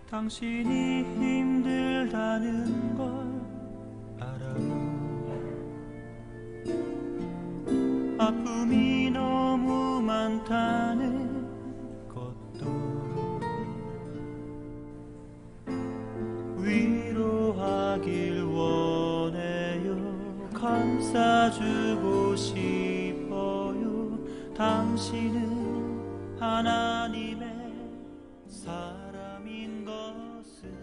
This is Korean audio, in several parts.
당신이 힘들다는 걸 알아요. 아픔이 너무 많다는 것도 위로하길 원해요. 감싸주고 싶어요. 당신은 하나님의 사람인 것을.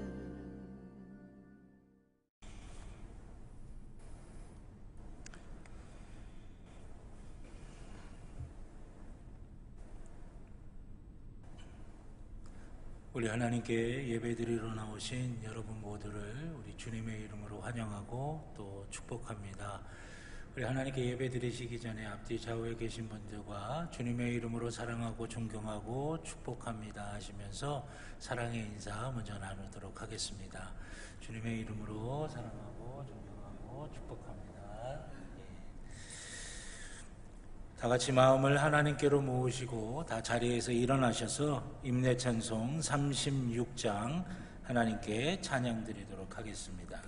우리 하나님께 예배드리러 나오신 여러분 모두를 우리 주님의 이름으로 환영하고 또 축복합니다. 우리 하나님께 예배드리시기 전에 앞뒤 좌우에 계신 분들과 주님의 이름으로 사랑하고 존경하고 축복합니다 하시면서 사랑의 인사 먼저 나누도록 하겠습니다. 주님의 이름으로 사랑하고 존경하고 축복합니다. 다 같이 마음을 하나님께로 모으시고 다 자리에서 일어나셔서 임내찬송 36장 하나님께 찬양 드리도록 하겠습니다.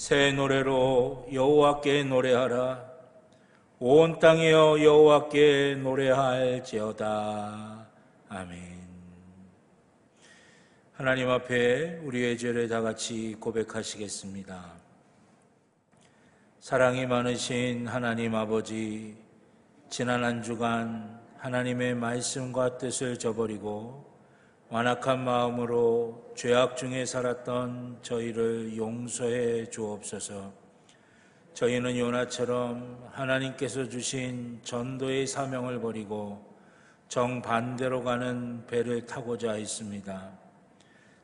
새 노래로 여호와께 노래하라. 온 땅이여 여호와께 노래할지어다. 아멘. 하나님 앞에 우리의 죄를 다 같이 고백하시겠습니다. 사랑이 많으신 하나님 아버지, 지난 한 주간 하나님의 말씀과 뜻을 저버리고 완악한 마음으로 죄악 중에 살았던 저희를 용서해 주옵소서. 저희는 요나처럼 하나님께서 주신 전도의 사명을 버리고 정반대로 가는 배를 타고자 했습니다.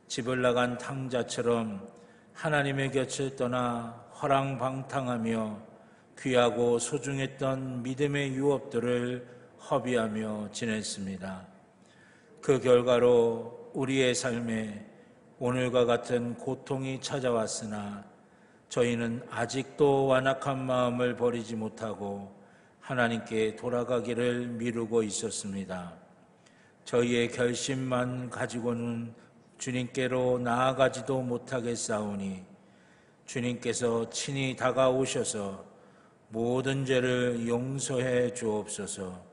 집을 나간 탕자처럼 하나님의 곁을 떠나 허랑방탕하며 귀하고 소중했던 믿음의 유업들을 허비하며 지냈습니다. 그 결과로 우리의 삶에 오늘과 같은 고통이 찾아왔으나 저희는 아직도 완악한 마음을 버리지 못하고 하나님께 돌아가기를 미루고 있었습니다. 저희의 결심만 가지고는 주님께로 나아가지도 못하겠사오니 주님께서 친히 다가오셔서 모든 죄를 용서해 주옵소서.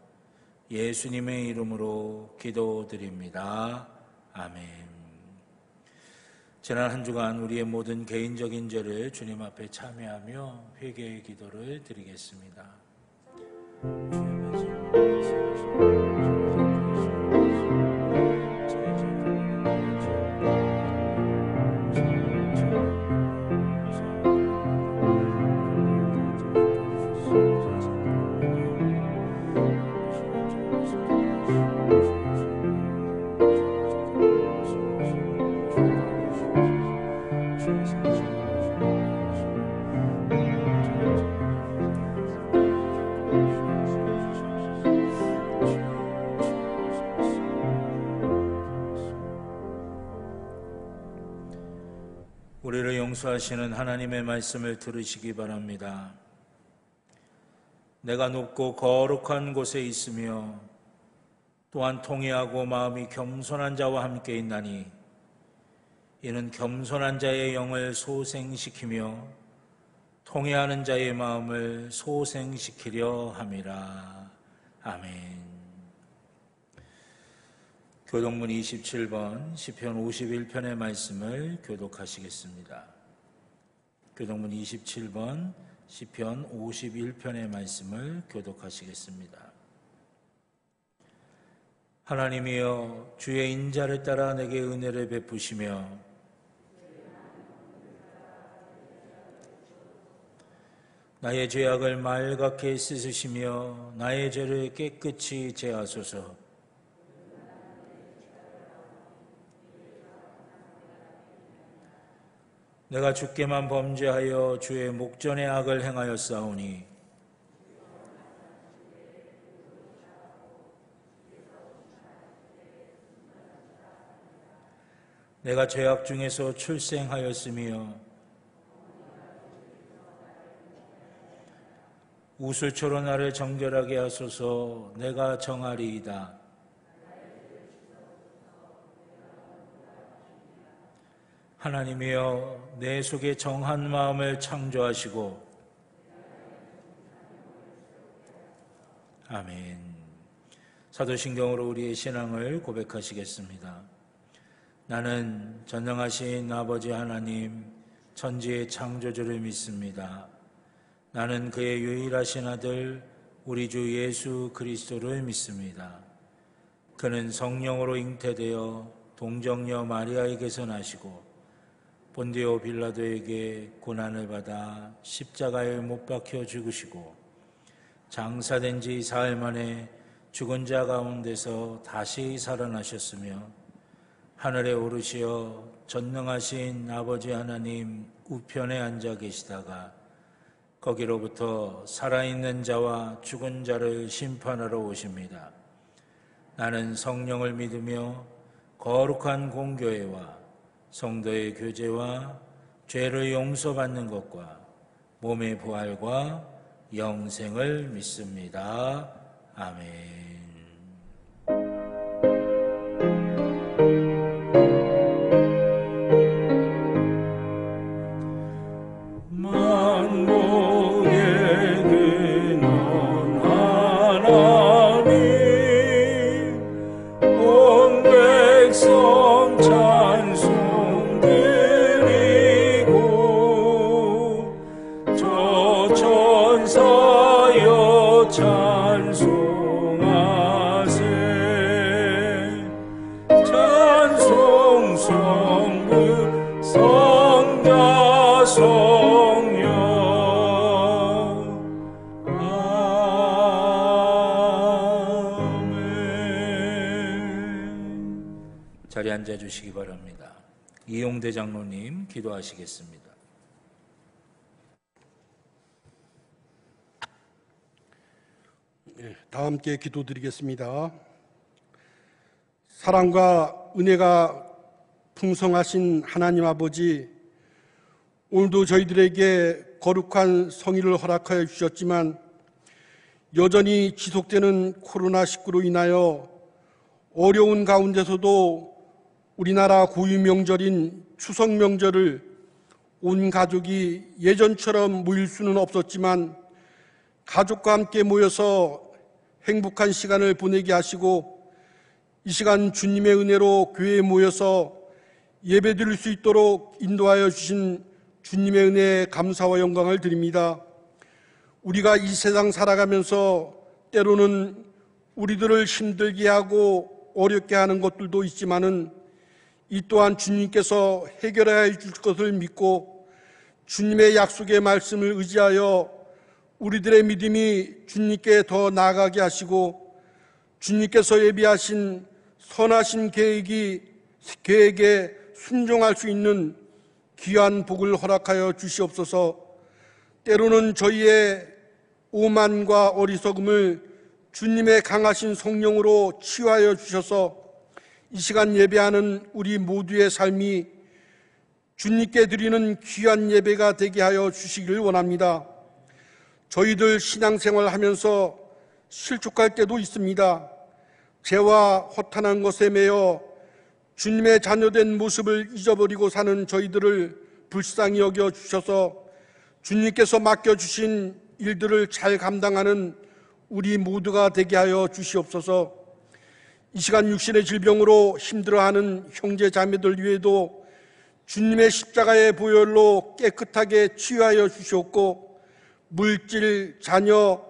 예수님의 이름으로 기도드립니다. 아멘. 지난 한 주간 우리의 모든 개인적인 죄를 주님 앞에 참회하며 회개의 기도를 드리겠습니다. 우리를 용서하시는 하나님의 말씀을 들으시기 바랍니다. 내가 높고 거룩한 곳에 있으며 또한 통회하고 마음이 겸손한 자와 함께 있나니 이는 겸손한 자의 영을 소생시키며 통회하는 자의 마음을 소생시키려 함이라. 아멘. 교독문 27번 시편 51편의 말씀을 교독하시겠습니다. 교독문 27번 시편 51편의 말씀을 교독하시겠습니다. 하나님이여 주의 인자를 따라 내게 은혜를 베푸시며 나의 죄악을 말갛게 씻으시며 나의 죄를 깨끗이 제하소서. 내가 주께만 범죄하여 주의 목전의 악을 행하였사오니 내가 죄악 중에서 출생하였으며 우슬초로 나를 정결하게 하소서. 내가 정하리이다. 하나님이여 내 속에 정한 마음을 창조하시고 아멘. 사도신경으로 우리의 신앙을 고백하시겠습니다. 나는 전능하신 아버지 하나님 천지의 창조주를 믿습니다. 나는 그의 유일하신 아들 우리 주 예수 그리스도를 믿습니다. 그는 성령으로 잉태되어 동정녀 마리아에게서 나시고 본디오 빌라도에게 고난을 받아 십자가에 못 박혀 죽으시고 장사된 지 사흘 만에 죽은 자 가운데서 다시 살아나셨으며 하늘에 오르시어 전능하신 아버지 하나님 우편에 앉아 계시다가 거기로부터 살아있는 자와 죽은 자를 심판하러 오십니다. 나는 성령을 믿으며 거룩한 공교회와 성도의 교제와 죄를 용서받는 것과 몸의 부활과 영생을 믿습니다. 아멘. 천사여 찬송하 앉아 주시기 바랍니다. 이용대 장로님 기도하시겠습니다. 다 함께 기도드리겠습니다. 사랑과 은혜가 풍성하신 하나님 아버지, 오늘도 저희들에게 거룩한 성일을 허락하여 주셨지만 여전히 지속되는 코로나19로 인하여 어려운 가운데서도 우리나라 고유 명절인 추석 명절을 온 가족이 예전처럼 모일 수는 없었지만 가족과 함께 모여서 행복한 시간을 보내게 하시고 이 시간 주님의 은혜로 교회에 모여서 예배드릴 수 있도록 인도하여 주신 주님의 은혜에 감사와 영광을 드립니다. 우리가 이 세상 살아가면서 때로는 우리들을 힘들게 하고 어렵게 하는 것들도 있지만은 이 또한 주님께서 해결해 줄 것을 믿고 주님의 약속의 말씀을 의지하여 우리들의 믿음이 주님께 더 나아가게 하시고 주님께서 예비하신 선하신 계획에 순종할 수 있는 귀한 복을 허락하여 주시옵소서. 때로는 저희의 오만과 어리석음을 주님의 강하신 성령으로 치유하여 주셔서 이 시간 예배하는 우리 모두의 삶이 주님께 드리는 귀한 예배가 되게 하여 주시기를 원합니다. 저희들 신앙생활 하면서 실족할 때도 있습니다. 죄와 허탄한 것에 매여 주님의 자녀된 모습을 잊어버리고 사는 저희들을 불쌍히 여겨 주셔서 주님께서 맡겨주신 일들을 잘 감당하는 우리 모두가 되게 하여 주시옵소서. 이 시간 육신의 질병으로 힘들어하는 형제 자매들 위에도 주님의 십자가의 보혈로 깨끗하게 치유하여 주시옵고 물질, 자녀,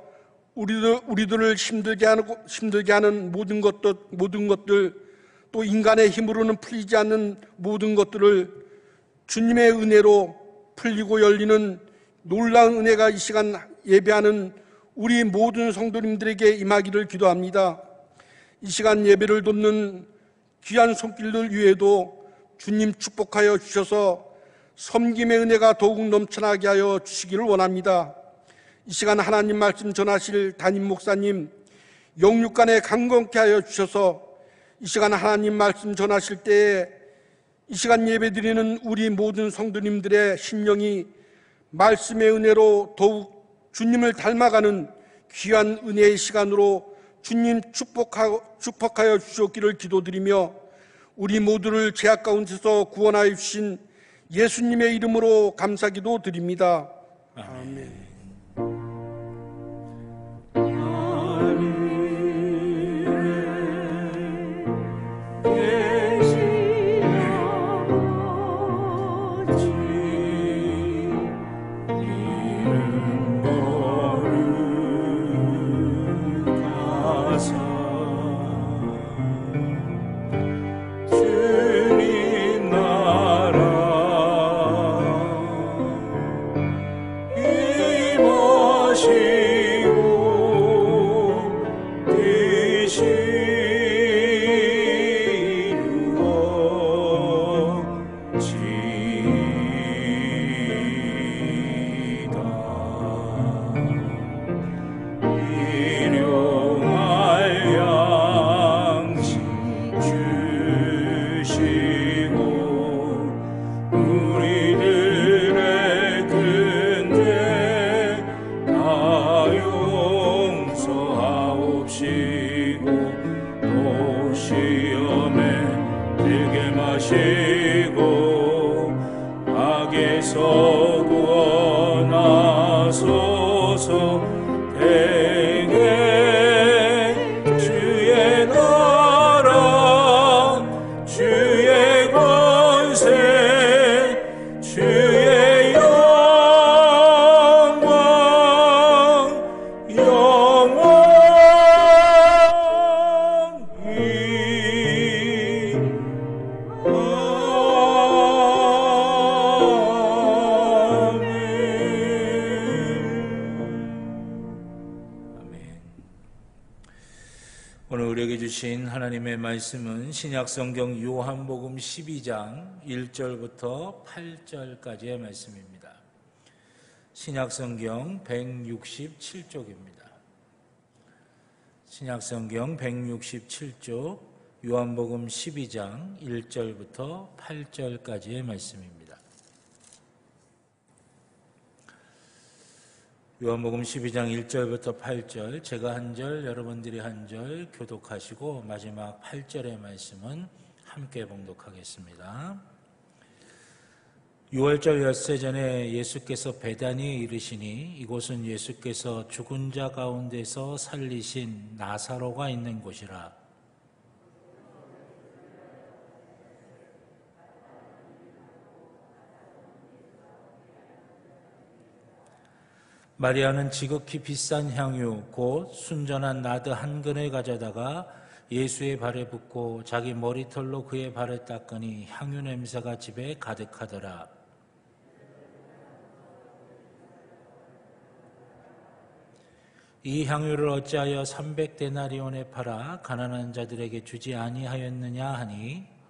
우리들을 힘들게 하는 모든 것들 또 인간의 힘으로는 풀리지 않는 모든 것들을 주님의 은혜로 풀리고 열리는 놀라운 은혜가 이 시간 예배하는 우리 모든 성도님들에게 임하기를 기도합니다. 이 시간 예배를 돕는 귀한 손길들 위에도 주님 축복하여 주셔서 섬김의 은혜가 더욱 넘쳐나게 하여 주시기를 원합니다. 이 시간 하나님 말씀 전하실 담임 목사님 영육간에 강건케 하여 주셔서 이 시간 하나님 말씀 전하실 때에 이 시간 예배드리는 우리 모든 성도님들의 심령이 말씀의 은혜로 더욱 주님을 닮아가는 귀한 은혜의 시간으로 주님 축복하여 주셨기를 기도드리며 우리 모두를 죄악 가운데서 구원하여 주신 예수님의 이름으로 감사기도 드립니다. 아멘. 주신 하나님의 말씀은 신약성경 요한복음 12장 1절부터 8절까지의 말씀입니다. 신약성경 167쪽입니다. 신약성경 167쪽 요한복음 12장 1절부터 8절까지의 말씀입니다. 요한복음 12장 1절부터 8절, 제가 한 절, 여러분들이 한 절 교독하시고 마지막 8절의 말씀은 함께 봉독하겠습니다. 6월절 엿새 전에 예수께서 베다니에 이르시니 이곳은 예수께서 죽은 자 가운데서 살리신 나사로가 있는 곳이라. 마리아는 지극히 비싼 향유 곧 순전한 나드 한 근을 가져다가 예수의 발에 붓고 자기 머리털로 그의 발을 닦으니 향유 냄새가 집에 가득하더라. 이 향유를 어찌하여 300데나리온에 팔아 가난한 자들에게 주지 아니하였느냐 하니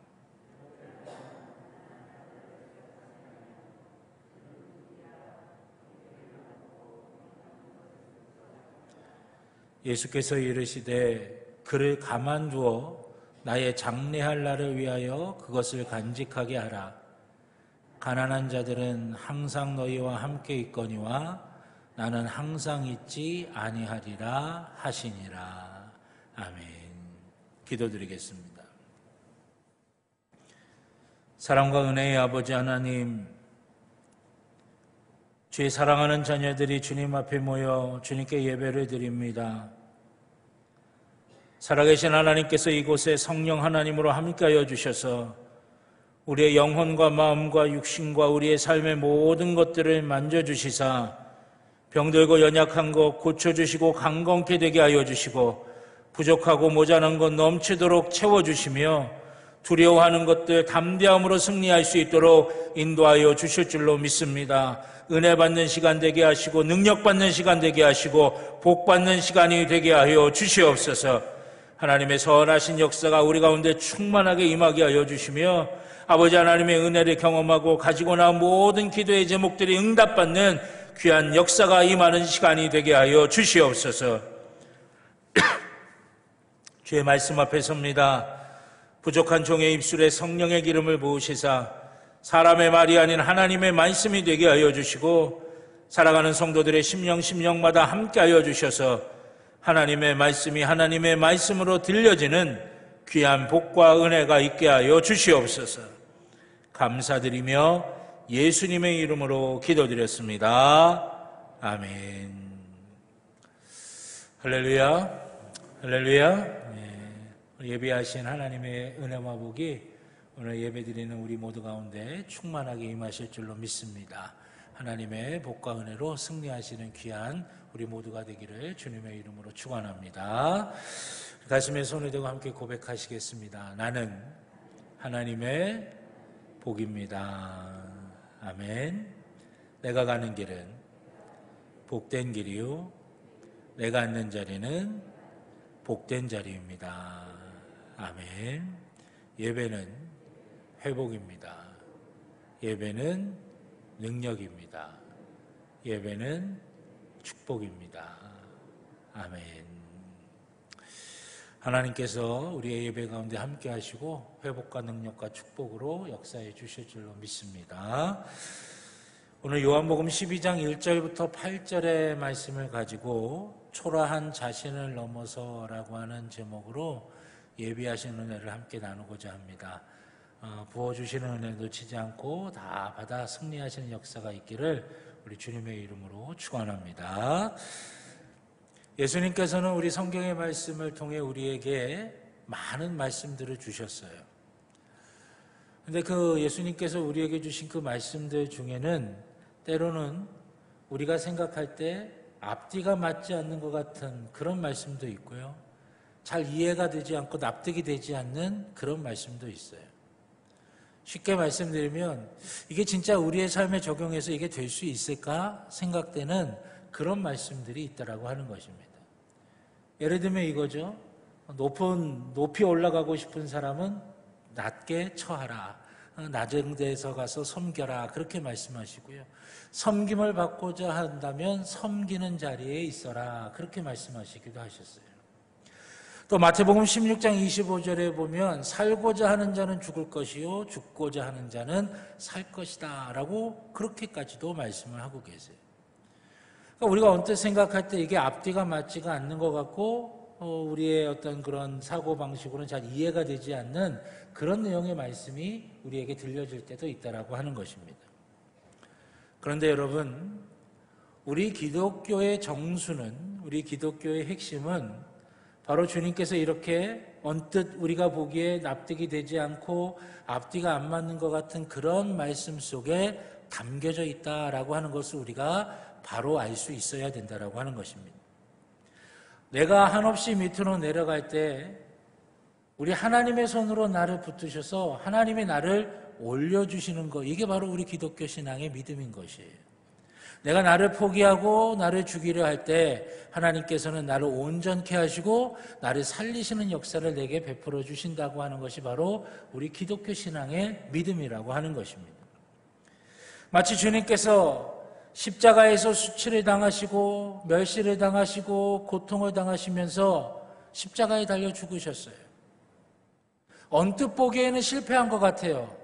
예수께서 이르시되 그를 가만두어 나의 장례할 날을 위하여 그것을 간직하게 하라. 가난한 자들은 항상 너희와 함께 있거니와 나는 항상 있지 아니하리라 하시니라. 아멘. 기도드리겠습니다. 사랑과 은혜의 아버지 하나님, 주의 사랑하는 자녀들이 주님 앞에 모여 주님께 예배를 드립니다. 살아계신 하나님께서 이곳에 성령 하나님으로 함께하여 주셔서 우리의 영혼과 마음과 육신과 우리의 삶의 모든 것들을 만져주시사 병들고 연약한 것 고쳐주시고 강건케 되게 하여 주시고 부족하고 모자란 것 넘치도록 채워주시며 두려워하는 것들 담대함으로 승리할 수 있도록 인도하여 주실 줄로 믿습니다. 은혜 받는 시간 되게 하시고 능력 받는 시간 되게 하시고 복 받는 시간이 되게 하여 주시옵소서. 하나님의 선하신 역사가 우리 가운데 충만하게 임하게 하여 주시며 아버지 하나님의 은혜를 경험하고 가지고 나온 모든 기도의 제목들이 응답받는 귀한 역사가 임하는 시간이 되게 하여 주시옵소서. 주의 말씀 앞에 섭니다. 부족한 종의 입술에 성령의 기름을 부으시사 사람의 말이 아닌 하나님의 말씀이 되게 하여 주시고 살아가는 성도들의 심령마다 함께하여 주셔서 하나님의 말씀이 하나님의 말씀으로 들려지는 귀한 복과 은혜가 있게 하여 주시옵소서. 감사드리며 예수님의 이름으로 기도드렸습니다. 아멘. 할렐루야, 할렐루야. 예배하신 하나님의 은혜와 복이 오늘 예배드리는 우리 모두 가운데 충만하게 임하실 줄로 믿습니다. 하나님의 복과 은혜로 승리하시는 귀한 우리 모두가 되기를 주님의 이름으로 축원합니다. 가슴에 손을 대고 함께 고백하시겠습니다. 나는 하나님의 복입니다. 아멘. 내가 가는 길은 복된 길이요 내가 앉는 자리는 복된 자리입니다. 아멘. 예배는 회복입니다. 예배는 능력입니다. 예배는 축복입니다. 아멘. 하나님께서 우리의 예배 가운데 함께 하시고 회복과 능력과 축복으로 역사해 주실 줄로 믿습니다. 오늘 요한복음 12장 1절부터 8절의 말씀을 가지고 초라한 자신을 넘어서라고 하는 제목으로 예비하신 은혜를 함께 나누고자 합니다. 부어주시는 은혜 놓치지 않고 다 받아 승리하시는 역사가 있기를 우리 주님의 이름으로 축원합니다. 예수님께서는 우리 성경의 말씀을 통해 우리에게 많은 말씀들을 주셨어요. 근데 그 예수님께서 우리에게 주신 그 말씀들 중에는 때로는 우리가 생각할 때 앞뒤가 맞지 않는 것 같은 그런 말씀도 있고요. 잘 이해가 되지 않고 납득이 되지 않는 그런 말씀도 있어요. 쉽게 말씀드리면 이게 진짜 우리의 삶에 적용해서 이게 될 수 있을까 생각되는 그런 말씀들이 있다라고 하는 것입니다. 예를 들면 이거죠. 높이 올라가고 싶은 사람은 낮게 처하라. 낮은 데서 가서 섬겨라. 그렇게 말씀하시고요. 섬김을 받고자 한다면 섬기는 자리에 있어라. 그렇게 말씀하시기도 하셨어요. 또 마태복음 16장 25절에 보면 살고자 하는 자는 죽을 것이요 죽고자 하는 자는 살 것이다 라고 그렇게까지도 말씀을 하고 계세요. 그러니까 우리가 언뜻 생각할 때 이게 앞뒤가 맞지가 않는 것 같고 우리의 어떤 그런 사고방식으로는 잘 이해가 되지 않는 그런 내용의 말씀이 우리에게 들려질 때도 있다라고 하는 것입니다. 그런데 여러분, 우리 기독교의 정수는, 우리 기독교의 핵심은 바로 주님께서 이렇게 언뜻 우리가 보기에 납득이 되지 않고 앞뒤가 안 맞는 것 같은 그런 말씀 속에 담겨져 있다라고 하는 것을 우리가 바로 알 수 있어야 된다라고 하는 것입니다. 내가 한없이 밑으로 내려갈 때 우리 하나님의 손으로 나를 붙드셔서 하나님이 나를 올려주시는 것, 이게 바로 우리 기독교 신앙의 믿음인 것이에요. 내가 나를 포기하고 나를 죽이려 할 때 하나님께서는 나를 온전케 하시고 나를 살리시는 역사를 내게 베풀어 주신다고 하는 것이 바로 우리 기독교 신앙의 믿음이라고 하는 것입니다. 마치 주님께서 십자가에서 수치를 당하시고 멸시를 당하시고 고통을 당하시면서 십자가에 달려 죽으셨어요. 언뜻 보기에는 실패한 것 같아요.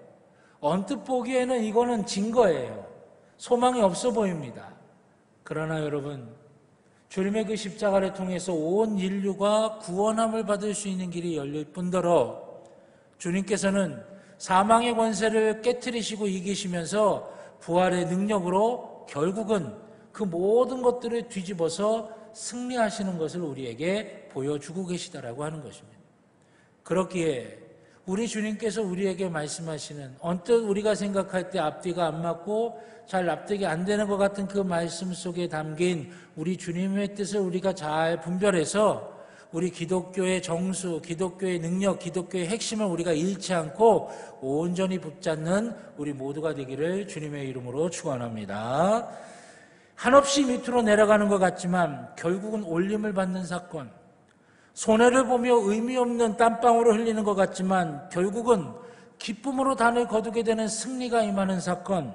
언뜻 보기에는 이거는 진 거예요. 소망이 없어 보입니다. 그러나 여러분, 주님의 그 십자가를 통해서 온 인류가 구원함을 받을 수 있는 길이 열릴 뿐더러 주님께서는 사망의 권세를 깨트리시고 이기시면서 부활의 능력으로 결국은 그 모든 것들을 뒤집어서 승리하시는 것을 우리에게 보여주고 계시다라고 하는 것입니다. 그렇기에 우리 주님께서 우리에게 말씀하시는 언뜻 우리가 생각할 때 앞뒤가 안 맞고 잘 납득이 안 되는 것 같은 그 말씀 속에 담긴 우리 주님의 뜻을 우리가 잘 분별해서 우리 기독교의 정수, 기독교의 능력, 기독교의 핵심을 우리가 잃지 않고 온전히 붙잡는 우리 모두가 되기를 주님의 이름으로 축원합니다. 한없이 밑으로 내려가는 것 같지만 결국은 올림을 받는 사건, 손해를 보며 의미 없는 땀방울을 흘리는 것 같지만 결국은 기쁨으로 단을 거두게 되는 승리가 임하는 사건,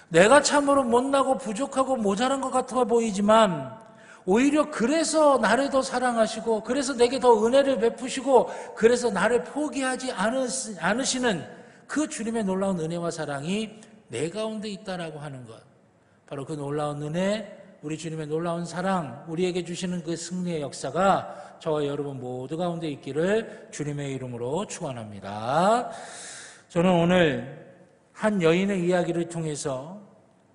내가 참으로 못나고 부족하고 모자란 것 같아 보이지만 오히려 그래서 나를 더 사랑하시고 그래서 내게 더 은혜를 베푸시고 그래서 나를 포기하지 않으시는 그 주님의 놀라운 은혜와 사랑이 내 가운데 있다라고 하는 것, 바로 그 놀라운 은혜, 우리 주님의 놀라운 사랑, 우리에게 주시는 그 승리의 역사가 저와 여러분 모두 가운데 있기를 주님의 이름으로 축원합니다. 저는 오늘 한 여인의 이야기를 통해서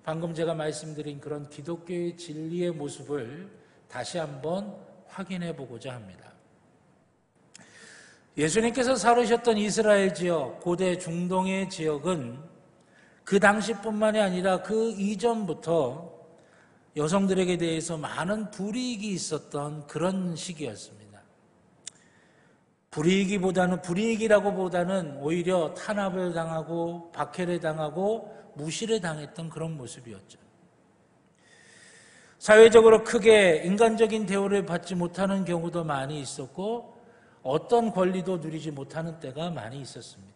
방금 제가 말씀드린 그런 기독교의 진리의 모습을 다시 한번 확인해 보고자 합니다. 예수님께서 살으셨던 이스라엘 지역, 고대 중동의 지역은 그 당시뿐만이 아니라 그 이전부터 여성들에게 대해서 많은 불이익이 있었던 그런 시기였습니다. 불이익이라고 보다는 오히려 탄압을 당하고 박해를 당하고 무시를 당했던 그런 모습이었죠. 사회적으로 크게 인간적인 대우를 받지 못하는 경우도 많이 있었고 어떤 권리도 누리지 못하는 때가 많이 있었습니다.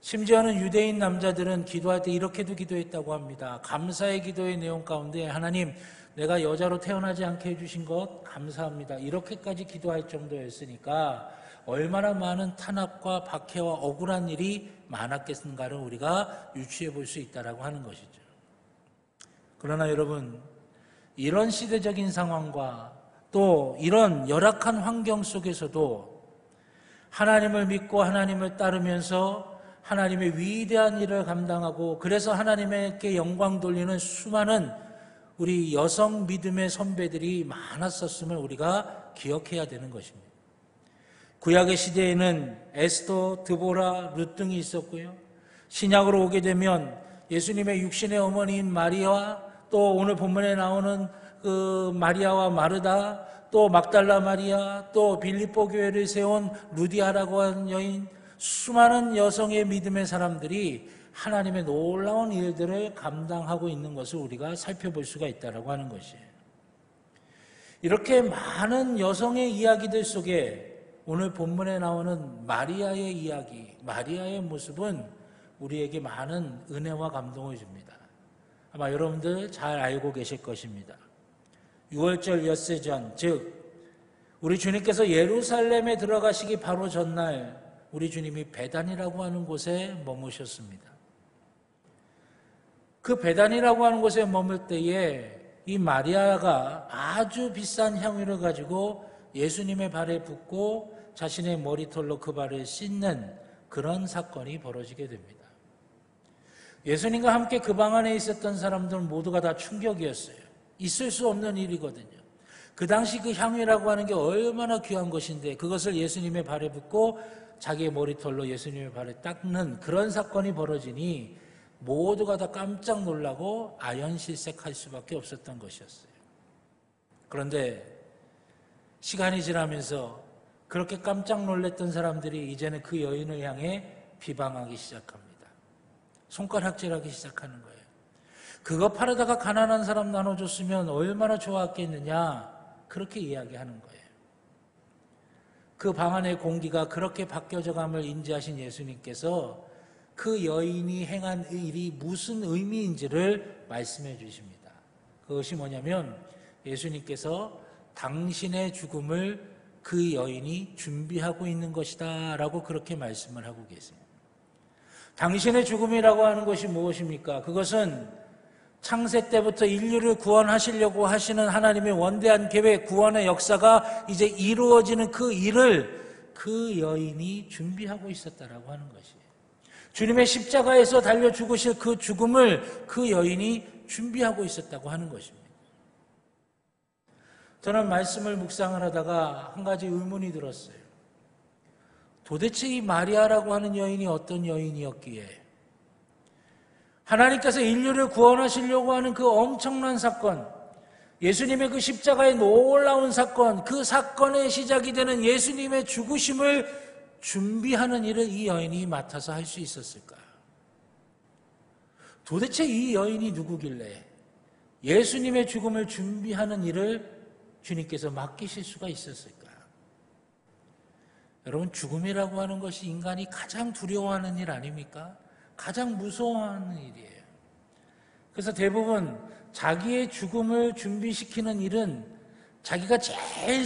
심지어는 유대인 남자들은 기도할 때 이렇게도 기도했다고 합니다. 감사의 기도의 내용 가운데 하나님, 내가 여자로 태어나지 않게 해주신 것 감사합니다. 이렇게까지 기도할 정도였으니까 얼마나 많은 탄압과 박해와 억울한 일이 많았겠는가를 우리가 유추해 볼 수 있다고 하는 것이죠. 그러나 여러분, 이런 시대적인 상황과 또 이런 열악한 환경 속에서도 하나님을 믿고 하나님을 따르면서 하나님의 위대한 일을 감당하고 그래서 하나님께 영광 돌리는 수많은 우리 여성 믿음의 선배들이 많았었음을 우리가 기억해야 되는 것입니다. 구약의 시대에는 에스더, 드보라, 룻 등이 있었고요. 신약으로 오게 되면 예수님의 육신의 어머니인 마리아와 또 오늘 본문에 나오는 그 마리아와 마르다, 또 막달라 마리아, 또 빌립보 교회를 세운 루디아라고 하는 여인, 수많은 여성의 믿음의 사람들이 하나님의 놀라운 일들을 감당하고 있는 것을 우리가 살펴볼 수가 있다고 하는 것이에요. 이렇게 많은 여성의 이야기들 속에 오늘 본문에 나오는 마리아의 이야기, 마리아의 모습은 우리에게 많은 은혜와 감동을 줍니다. 아마 여러분들 잘 알고 계실 것입니다. 6월절 엿새 전, 즉 우리 주님께서 예루살렘에 들어가시기 바로 전날 우리 주님이 베단이라고 하는 곳에 머무셨습니다. 그 베단이라고 하는 곳에 머물 때에 이 마리아가 아주 비싼 향유를 가지고 예수님의 발에 붓고 자신의 머리털로 그 발을 씻는 그런 사건이 벌어지게 됩니다. 예수님과 함께 그 방 안에 있었던 사람들은 모두가 다 충격이었어요. 있을 수 없는 일이거든요. 그 당시 그 향유라고 하는 게 얼마나 귀한 것인데 그것을 예수님의 발에 붓고 자기의 머리털로 예수님의 발을 닦는 그런 사건이 벌어지니 모두가 다 깜짝 놀라고 아연실색할 수밖에 없었던 것이었어요. 그런데 시간이 지나면서 그렇게 깜짝 놀랐던 사람들이 이제는 그 여인을 향해 비방하기 시작합니다. 손가락질하기 시작하는 거예요. 그거 팔아다가 가난한 사람 나눠줬으면 얼마나 좋았겠느냐, 그렇게 이야기하는 거예요. 그 방 안의 공기가 그렇게 바뀌어져감을 인지하신 예수님께서 그 여인이 행한 일이 무슨 의미인지를 말씀해 주십니다. 그것이 뭐냐면 예수님께서 당신의 죽음을 그 여인이 준비하고 있는 것이다 라고 그렇게 말씀을 하고 계세요. 당신의 죽음이라고 하는 것이 무엇입니까? 그것은 창세 때부터 인류를 구원하시려고 하시는 하나님의 원대한 계획, 구원의 역사가 이제 이루어지는 그 일을 그 여인이 준비하고 있었다라고 하는 것이에요. 주님의 십자가에서 달려 죽으실 그 죽음을 그 여인이 준비하고 있었다고 하는 것입니다. 저는 말씀을 묵상을 하다가 한 가지 의문이 들었어요. 도대체 이 마리아라고 하는 여인이 어떤 여인이었기에 하나님께서 인류를 구원하시려고 하는 그 엄청난 사건, 예수님의 그 십자가의 놀라운 사건, 그 사건의 시작이 되는 예수님의 죽으심을 준비하는 일을 이 여인이 맡아서 할 수 있었을까? 도대체 이 여인이 누구길래 예수님의 죽음을 준비하는 일을 주님께서 맡기실 수가 있었을까? 여러분, 죽음이라고 하는 것이 인간이 가장 두려워하는 일 아닙니까? 가장 무서워하는 일이에요. 그래서 대부분 자기의 죽음을 준비시키는 일은 자기가 제일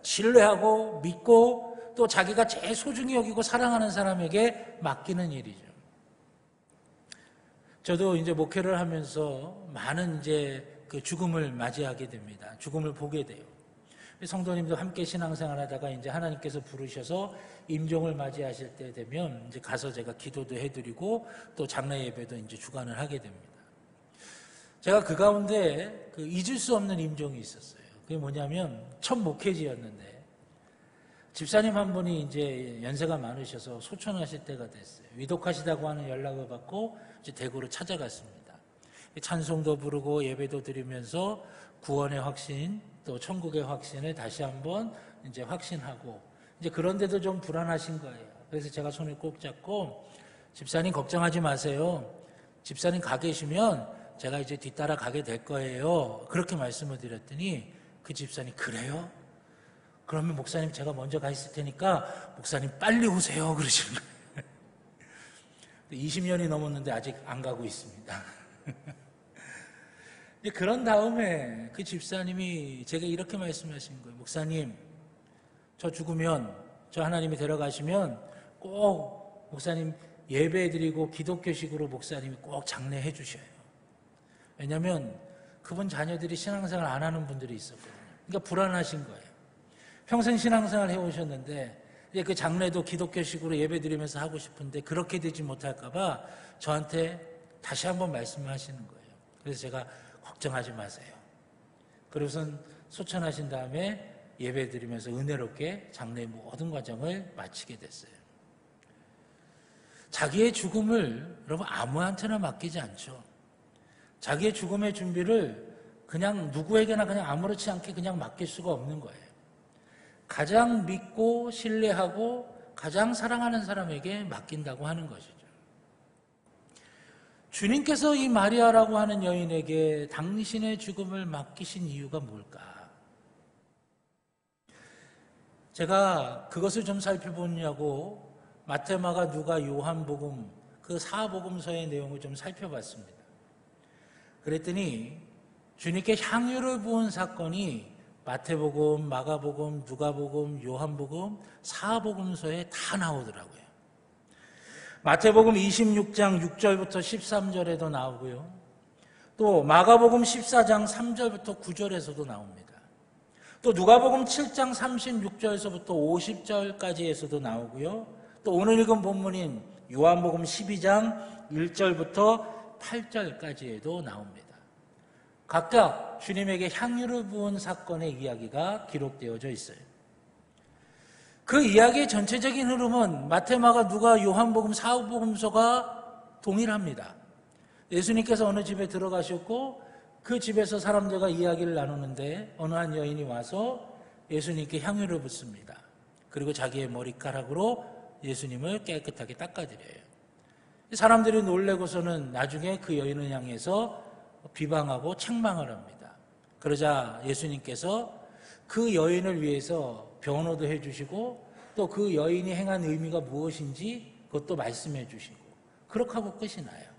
신뢰하고 믿고 또 자기가 제일 소중히 여기고 사랑하는 사람에게 맡기는 일이죠. 저도 이제 목회를 하면서 많은 이제 그 죽음을 맞이하게 됩니다. 죽음을 보게 돼요. 성도님도 함께 신앙생활 하다가 이제 하나님께서 부르셔서 임종을 맞이하실 때 되면 이제 가서 제가 기도도 해드리고 또 장례 예배도 이제 주관을 하게 됩니다. 제가 그 가운데 그 잊을 수 없는 임종이 있었어요. 그게 뭐냐면 첫 목회지였는데 집사님 한 분이 이제 연세가 많으셔서 소천하실 때가 됐어요. 위독하시다고 하는 연락을 받고 이제 대구로 찾아갔습니다. 찬송도 부르고 예배도 드리면서 구원의 확신 또 천국의 확신을 다시 한번 이제 확신하고 이제 그런데도 좀 불안하신 거예요. 그래서 제가 손을 꼭 잡고 집사님 걱정하지 마세요. 집사님 가 계시면 제가 이제 뒤따라 가게 될 거예요. 그렇게 말씀을 드렸더니 그 집사님 그래요? 그러면 목사님 제가 먼저 가 있을 테니까 목사님 빨리 오세요. 그러시는 거예요. 20년이 넘었는데 아직 안 가고 있습니다. 그런 다음에 그 집사님이 제가 이렇게 말씀하신 거예요. 목사님, 저 죽으면, 저 하나님이 데려가시면 꼭 목사님 예배드리고 기독교식으로 목사님이 꼭 장례해 주셔요. 왜냐하면 그분 자녀들이 신앙생활 안 하는 분들이 있었거든요. 그러니까 불안하신 거예요. 평생 신앙생활 해오셨는데 이제 그 장례도 기독교식으로 예배드리면서 하고 싶은데 그렇게 되지 못할까 봐 저한테 다시 한번 말씀하시는 거예요. 그래서 제가 걱정하지 마세요. 그러고선 소천하신 다음에 예배 드리면서 은혜롭게 장례의 모든 과정을 마치게 됐어요. 자기의 죽음을 여러분 아무한테나 맡기지 않죠. 자기의 죽음의 준비를 그냥 누구에게나 그냥 아무렇지 않게 그냥 맡길 수가 없는 거예요. 가장 믿고 신뢰하고 가장 사랑하는 사람에게 맡긴다고 하는 것이죠. 주님께서 이 마리아라고 하는 여인에게 당신의 죽음을 맡기신 이유가 뭘까? 제가 그것을 좀 살펴보냐고 마태, 마가, 누가, 요한복음 그 사복음서의 내용을 좀 살펴봤습니다. 그랬더니 주님께 향유를 부은 사건이 마태복음, 마가복음, 누가복음, 요한복음, 사복음서에 다 나오더라고요. 마태복음 26장 6절부터 13절에도 나오고요. 또 마가복음 14장 3절부터 9절에서도 나옵니다. 또 누가복음 7장 36절에서부터 50절까지에서도 나오고요. 또 오늘 읽은 본문인 요한복음 12장 1절부터 8절까지에도 나옵니다. 각각 주님에게 향유를 부은 사건의 이야기가 기록되어져 있어요. 그 이야기의 전체적인 흐름은 마태, 마가, 누가, 요한복음, 사복음서가 동일합니다. 예수님께서 어느 집에 들어가셨고 그 집에서 사람들과 이야기를 나누는데 어느 한 여인이 와서 예수님께 향유를 붓습니다. 그리고 자기의 머리카락으로 예수님을 깨끗하게 닦아드려요. 사람들이 놀래고서는 나중에 그 여인을 향해서 비방하고 책망을 합니다. 그러자 예수님께서 그 여인을 위해서 변호도 해주시고 또 그 여인이 행한 의미가 무엇인지 그것도 말씀해 주시고 그렇게 하고 끝이 나요.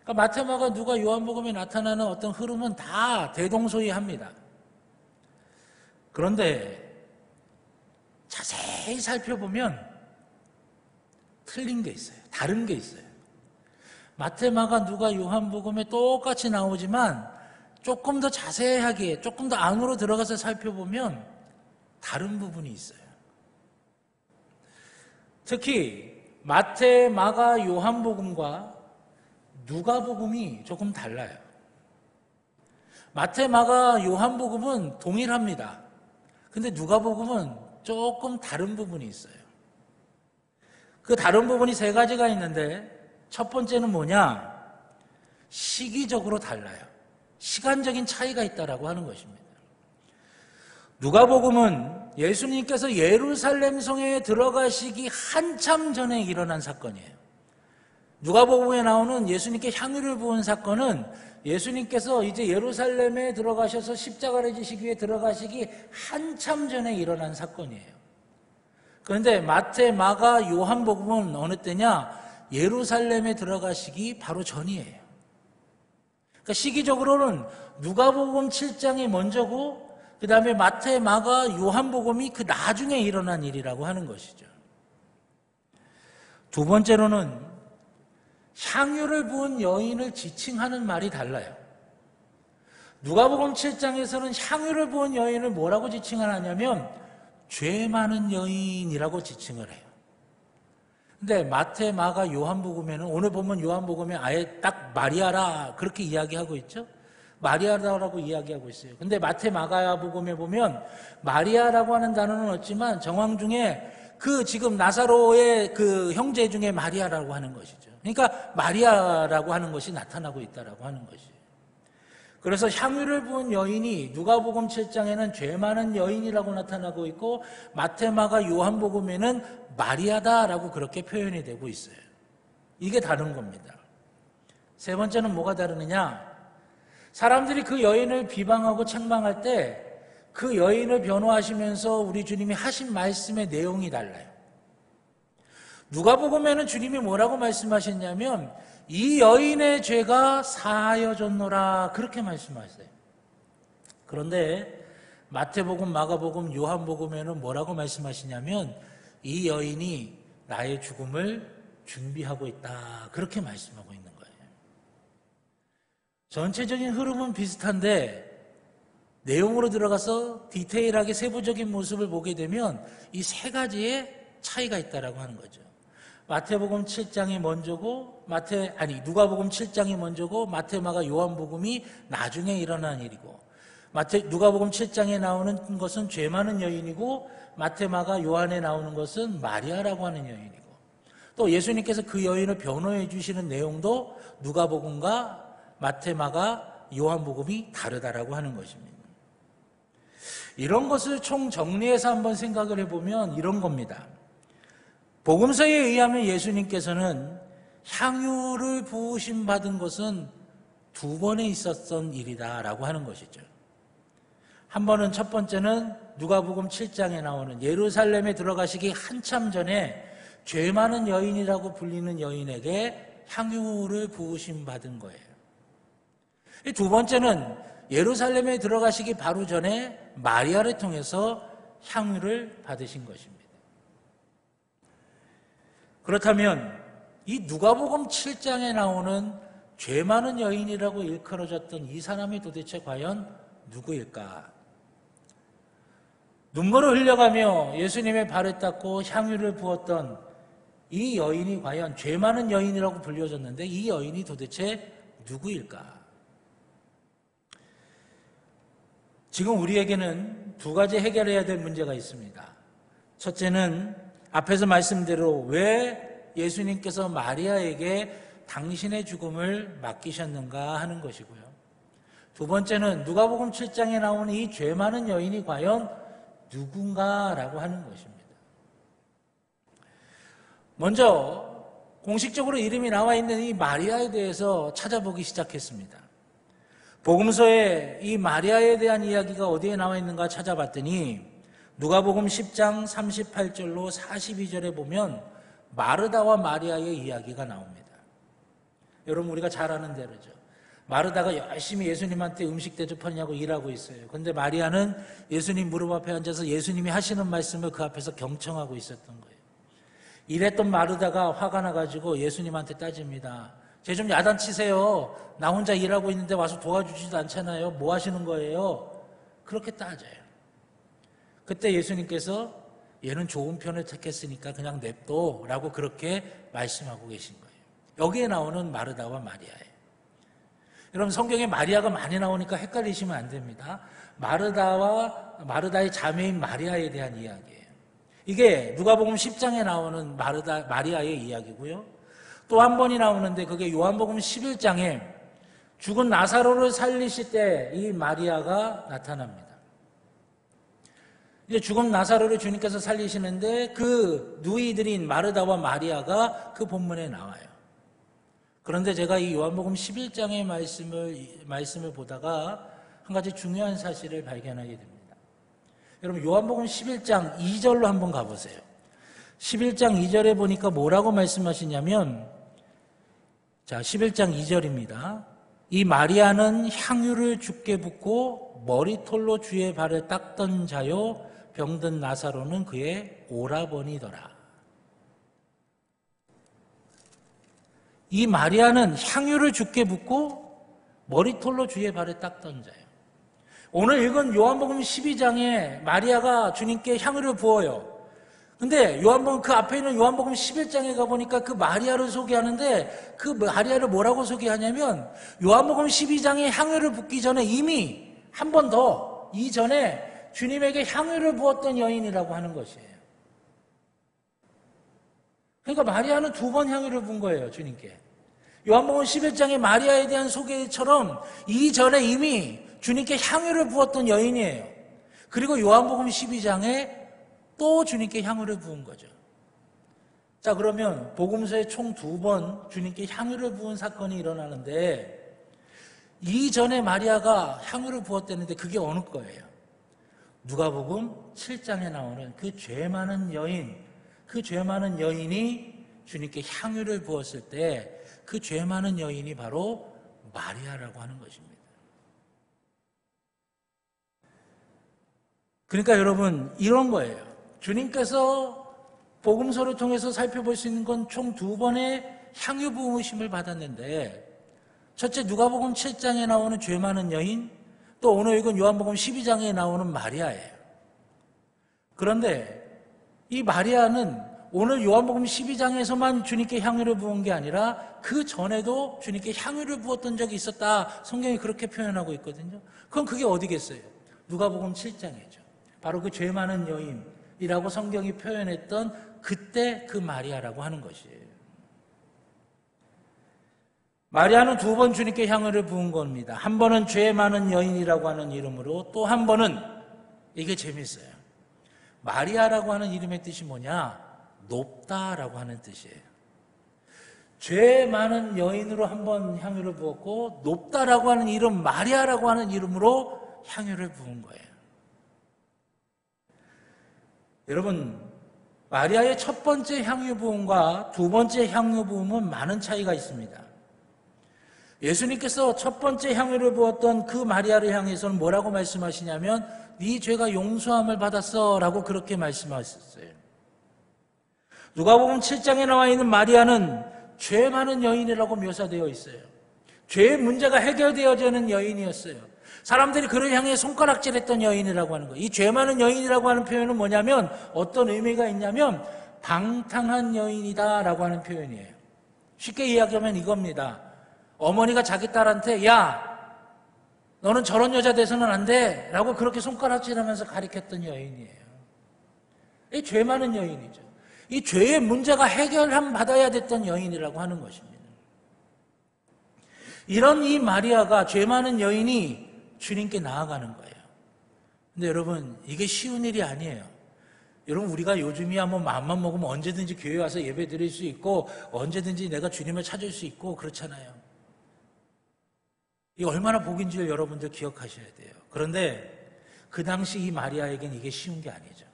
그러니까 마태, 마가, 누가, 요한복음에 나타나는 어떤 흐름은 다 대동소이합니다. 그런데 자세히 살펴보면 틀린 게 있어요. 다른 게 있어요. 마태, 마가, 누가, 요한복음에 똑같이 나오지만 조금 더 자세하게, 조금 더 안으로 들어가서 살펴보면 다른 부분이 있어요. 특히 마태, 마가, 요한복음과 누가복음이 조금 달라요. 마태, 마가, 요한복음은 동일합니다. 근데 누가복음은 조금 다른 부분이 있어요. 그 다른 부분이 세 가지가 있는데 첫 번째는 뭐냐? 시기적으로 달라요. 시간적인 차이가 있다라고 하는 것입니다. 누가복음은 예수님께서 예루살렘 성에 들어가시기 한참 전에 일어난 사건이에요. 누가복음에 나오는 예수님께 향유를 부은 사건은 예수님께서 이제 예루살렘에 들어가셔서 십자가를 지시기 위해 들어가시기 한참 전에 일어난 사건이에요. 그런데 마태, 마가, 요한복음은 어느 때냐? 예루살렘에 들어가시기 바로 전이에요. 그러니까 시기적으로는 누가복음 7장이 먼저고 그 다음에 마태, 마가, 요한복음이 그 나중에 일어난 일이라고 하는 것이죠. 두 번째로는 향유를 부은 여인을 지칭하는 말이 달라요. 누가복음 7장에서는 향유를 부은 여인을 뭐라고 지칭을 하냐면 죄 많은 여인이라고 지칭을 해요. 근데 마태, 마가, 요한복음에는 오늘 보면 요한복음에 아예 딱 마리아라 그렇게 이야기하고 있죠. 마리아라고 이야기하고 있어요. 근데 마태, 마가복음에 보면 마리아라고 하는 단어는 없지만 정황 중에 그 지금 나사로의 그 형제 중에 마리아라고 하는 것이죠. 그러니까 마리아라고 하는 것이 나타나고 있다라고 하는 것이에요. 그래서 향유를 부은 여인이 누가복음 7장에는 죄 많은 여인이라고 나타나고 있고 마태, 마가, 요한복음에는 마리아다라고 그렇게 표현이 되고 있어요. 이게 다른 겁니다. 세 번째는 뭐가 다르느냐? 사람들이 그 여인을 비방하고 책망할 때 그 여인을 변호하시면서 우리 주님이 하신 말씀의 내용이 달라요. 누가복음에는 주님이 뭐라고 말씀하셨냐면 이 여인의 죄가 사하여졌노라 그렇게 말씀하세요. 그런데 마태복음, 마가복음, 요한복음에는 뭐라고 말씀하시냐면 이 여인이 나의 죽음을 준비하고 있다 그렇게 말씀하고 있는 거예요. 전체적인 흐름은 비슷한데 내용으로 들어가서 디테일하게 세부적인 모습을 보게 되면 이 세 가지의 차이가 있다라고 하는 거죠. 마태복음 7장이 먼저고 누가복음 7장이 먼저고 마태, 마가, 요한복음이 나중에 일어난 일이고 누가복음 7장에 나오는 것은 죄 많은 여인이고 마태, 마가, 요한에 나오는 것은 마리아라고 하는 여인이고 또 예수님께서 그 여인을 변호해 주시는 내용도 누가복음과 마태, 마가, 요한복음이 다르다라고 하는 것입니다. 이런 것을 총 정리해서 한번 생각을 해보면 이런 겁니다. 복음서에 의하면 예수님께서는 향유를 부으심 받은 것은 두 번에 있었던 일이다라고 하는 것이죠. 한 번은 첫 번째는 누가복음 7장에 나오는 예루살렘에 들어가시기 한참 전에 죄 많은 여인이라고 불리는 여인에게 향유를 부으심 받은 거예요. 두 번째는 예루살렘에 들어가시기 바로 전에 마리아를 통해서 향유를 받으신 것입니다. 그렇다면 이 누가복음 7장에 나오는 죄 많은 여인이라고 일컬어졌던 이 사람이 도대체 과연 누구일까? 눈물을 흘려가며 예수님의 발을 닦고 향유를 부었던 이 여인이 과연 죄 많은 여인이라고 불려졌는데 이 여인이 도대체 누구일까? 지금 우리에게는 두 가지 해결해야 될 문제가 있습니다. 첫째는 앞에서 말씀대로 왜 예수님께서 마리아에게 당신의 죽음을 맡기셨는가 하는 것이고요. 두 번째는 누가복음 7장에 나오는 이 죄 많은 여인이 과연 누군가라고 하는 것입니다. 먼저 공식적으로 이름이 나와 있는 이 마리아에 대해서 찾아보기 시작했습니다. 복음서에 이 마리아에 대한 이야기가 어디에 나와 있는가 찾아봤더니 누가복음 10장 38절로 42절에 보면 마르다와 마리아의 이야기가 나옵니다. 여러분 우리가 잘 아는 대로죠. 마르다가 열심히 예수님한테 음식 대접하냐고 일하고 있어요. 그런데 마리아는 예수님 무릎 앞에 앉아서 예수님이 하시는 말씀을 그 앞에서 경청하고 있었던 거예요. 이랬던 마르다가 화가 나가지고 예수님한테 따집니다. 쟤 좀 야단치세요. 나 혼자 일하고 있는데 와서 도와주지도 않잖아요. 뭐 하시는 거예요? 그렇게 따져요. 그때 예수님께서 얘는 좋은 편을 택했으니까 그냥 냅둬 라고 그렇게 말씀하고 계신 거예요. 여기에 나오는 마르다와 마리아예요. 여러분 성경에 마리아가 많이 나오니까 헷갈리시면 안 됩니다. 마르다의 자매인 마리아에 대한 이야기예요. 이게 누가복음 10장에 나오는 마리아의 이야기고요. 또 한 번이 나오는데 그게 요한복음 11장에 죽은 나사로를 살리실 때 이 마리아가 나타납니다. 이제 죽은 나사로를 주님께서 살리시는데 그 누이들인 마르다와 마리아가 그 본문에 나와요. 그런데 제가 이 요한복음 11장의 말씀을 보다가 한 가지 중요한 사실을 발견하게 됩니다. 여러분 요한복음 11장 2절로 한번 가보세요. 11장 2절에 보니까 뭐라고 말씀하시냐면 자 11장 2절입니다. 이 마리아는 향유를 주께 붓고 머리털로 주의 발을 닦던 자요 병든 나사로는 그의 오라버니더라. 이 마리아는 향유를 주께 붓고 머리털로 주의 발을 닦던 자예요. 오늘 읽은 요한복음 12장에 마리아가 주님께 향유를 부어요. 근데 요한복음 그 앞에 있는 요한복음 11장에 가보니까 그 마리아를 소개하는데 그 마리아를 뭐라고 소개하냐면 요한복음 12장에 향유를 붓기 전에 이미 한 번 더 이전에 주님에게 향유를 부었던 여인이라고 하는 것이에요. 그러니까 마리아는 두 번 향유를 부은 거예요, 주님께. 요한복음 11장의 마리아에 대한 소개처럼 이전에 이미 주님께 향유를 부었던 여인이에요. 그리고 요한복음 12장에 또 주님께 향유를 부은 거죠. 자, 그러면 복음서에 총 두 번 주님께 향유를 부은 사건이 일어나는데 이전에 마리아가 향유를 부었다는데 그게 어느 거예요? 누가복음 7장에 나오는 그 죄 많은 여인, 그 죄 많은 여인이 주님께 향유를 부었을 때 그 죄 많은 여인이 바로 마리아라고 하는 것입니다. 그러니까 여러분 이런 거예요. 주님께서 복음서를 통해서 살펴볼 수 있는 건 총 두 번의 향유 부으심을 받았는데 첫째 누가복음 7장에 나오는 죄 많은 여인, 또 오늘 읽은 요한복음 12장에 나오는 마리아예요. 그런데 이 마리아는 오늘 요한복음 12장에서만 주님께 향유를 부은 게 아니라 그 전에도 주님께 향유를 부었던 적이 있었다. 성경이 그렇게 표현하고 있거든요. 그럼 그게 어디겠어요? 누가복음 7장이죠. 바로 그 죄 많은 여인이라고 성경이 표현했던 그때 그 마리아라고 하는 것이에요. 마리아는 두 번 주님께 향유를 부은 겁니다. 한 번은 죄 많은 여인이라고 하는 이름으로, 또 한 번은 이게 재밌어요. 마리아라고 하는 이름의 뜻이 뭐냐? 높다라고 하는 뜻이에요. 죄 많은 여인으로 한 번 향유를 부었고 높다라고 하는 이름 마리아라고 하는 이름으로 향유를 부은 거예요. 여러분, 마리아의 첫 번째 향유 부음과 두 번째 향유 부음은 많은 차이가 있습니다. 예수님께서 첫 번째 향유를 부었던 그 마리아를 향해서는 뭐라고 말씀하시냐면 네 죄가 용서함을 받았어 라고 그렇게 말씀하셨어요. 누가복음 7장에 나와 있는 마리아는 죄 많은 여인이라고 묘사되어 있어요. 죄의 문제가 해결되어지는 여인이었어요. 사람들이 그를 향해 손가락질했던 여인이라고 하는 거예요. 이 죄 많은 여인이라고 하는 표현은 뭐냐면 어떤 의미가 있냐면 방탕한 여인이다 라고 하는 표현이에요. 쉽게 이야기하면 이겁니다. 어머니가 자기 딸한테 야 너는 저런 여자 돼서는 안 돼 라고 그렇게 손가락질하면서 가리켰던 여인이에요. 이 죄 많은 여인이죠. 이 죄의 문제가 해결함 받아야 됐던 여인이라고 하는 것입니다. 이런 이 마리아가 죄 많은 여인이 주님께 나아가는 거예요. 근데 여러분 이게 쉬운 일이 아니에요. 여러분 우리가 요즘이야 뭐 마음만 먹으면 언제든지 교회 와서 예배 드릴 수 있고 언제든지 내가 주님을 찾을 수 있고 그렇잖아요. 이 얼마나 복인 줄 여러분들 기억하셔야 돼요. 그런데 그 당시 이 마리아에겐 이게 쉬운 게 아니죠.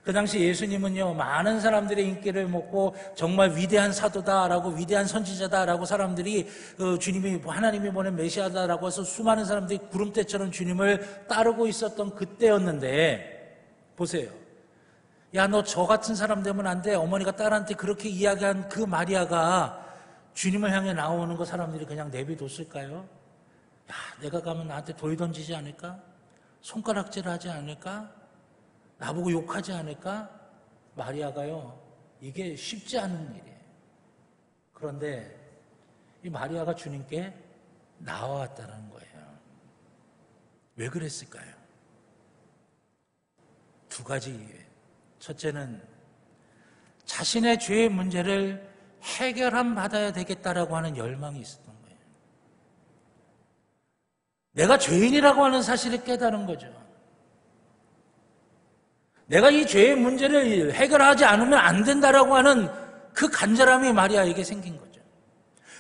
그 당시 예수님은요 많은 사람들의 인기를 먹고 정말 위대한 사도다라고 위대한 선지자다라고 사람들이 주님이 하나님이 보낸 메시아다라고 해서 수많은 사람들이 구름대처럼 주님을 따르고 있었던 그때였는데 보세요. 야, 너 저 같은 사람 되면 안 돼. 어머니가 딸한테 그렇게 이야기한 그 마리아가 주님을 향해 나오는 거 사람들이 그냥 내비뒀을까요? 야, 내가 가면 나한테 돌 던지지 않을까? 손가락질 하지 않을까? 나보고 욕하지 않을까? 마리아가요, 이게 쉽지 않은 일이에요. 그런데 이 마리아가 주님께 나와왔다는 거예요. 왜 그랬을까요? 두 가지 이유예요. 첫째는 자신의 죄의 문제를 해결함 받아야 되겠다라고 하는 열망이 있었던 거예요. 내가 죄인이라고 하는 사실을 깨달은 거죠. 내가 이 죄의 문제를 해결하지 않으면 안 된다라고 하는 그 간절함이 마리아에게 생긴 거죠.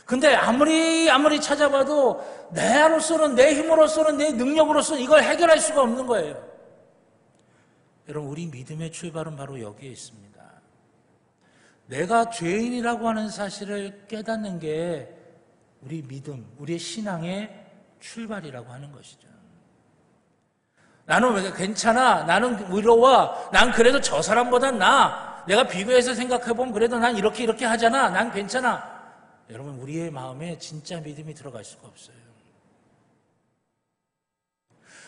근데 아무리 찾아봐도 나로서는, 내 힘으로서는, 내 능력으로서는 이걸 해결할 수가 없는 거예요. 여러분, 우리 믿음의 출발은 바로 여기에 있습니다. 내가 죄인이라고 하는 사실을 깨닫는 게 우리 믿음, 우리의 신앙의 출발이라고 하는 것이죠. 나는 왜 괜찮아? 나는 위로와 난 그래도 저 사람보단 나아. 내가 비교해서 생각해보면 그래도 난 이렇게 하잖아. 난 괜찮아. 여러분, 우리의 마음에 진짜 믿음이 들어갈 수가 없어요.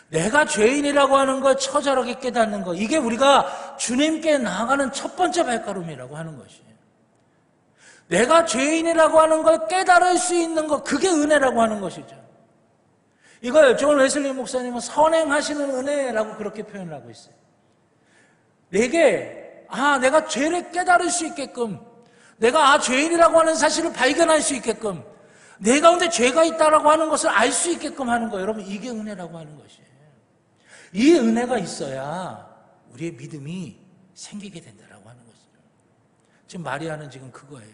내가 죄인이라고 하는 걸 처절하게 깨닫는 것, 이게 우리가 주님께 나아가는 첫 번째 발걸음이라고 하는 것이에요. 내가 죄인이라고 하는 걸 깨달을 수 있는 것, 그게 은혜라고 하는 것이죠. 이걸 존 웨슬리 목사님은 선행하시는 은혜라고 그렇게 표현을 하고 있어요. 내가 죄를 깨달을 수 있게끔, 내가 죄인이라고 하는 사실을 발견할 수 있게끔, 내 가운데 죄가 있다라고 하는 것을 알 수 있게끔 하는 거예요. 여러분, 이게 은혜라고 하는 것이에요. 이 은혜가 있어야 우리의 믿음이 생기게 된다라고 하는 것이죠. 지금 마리아는 지금 그거예요.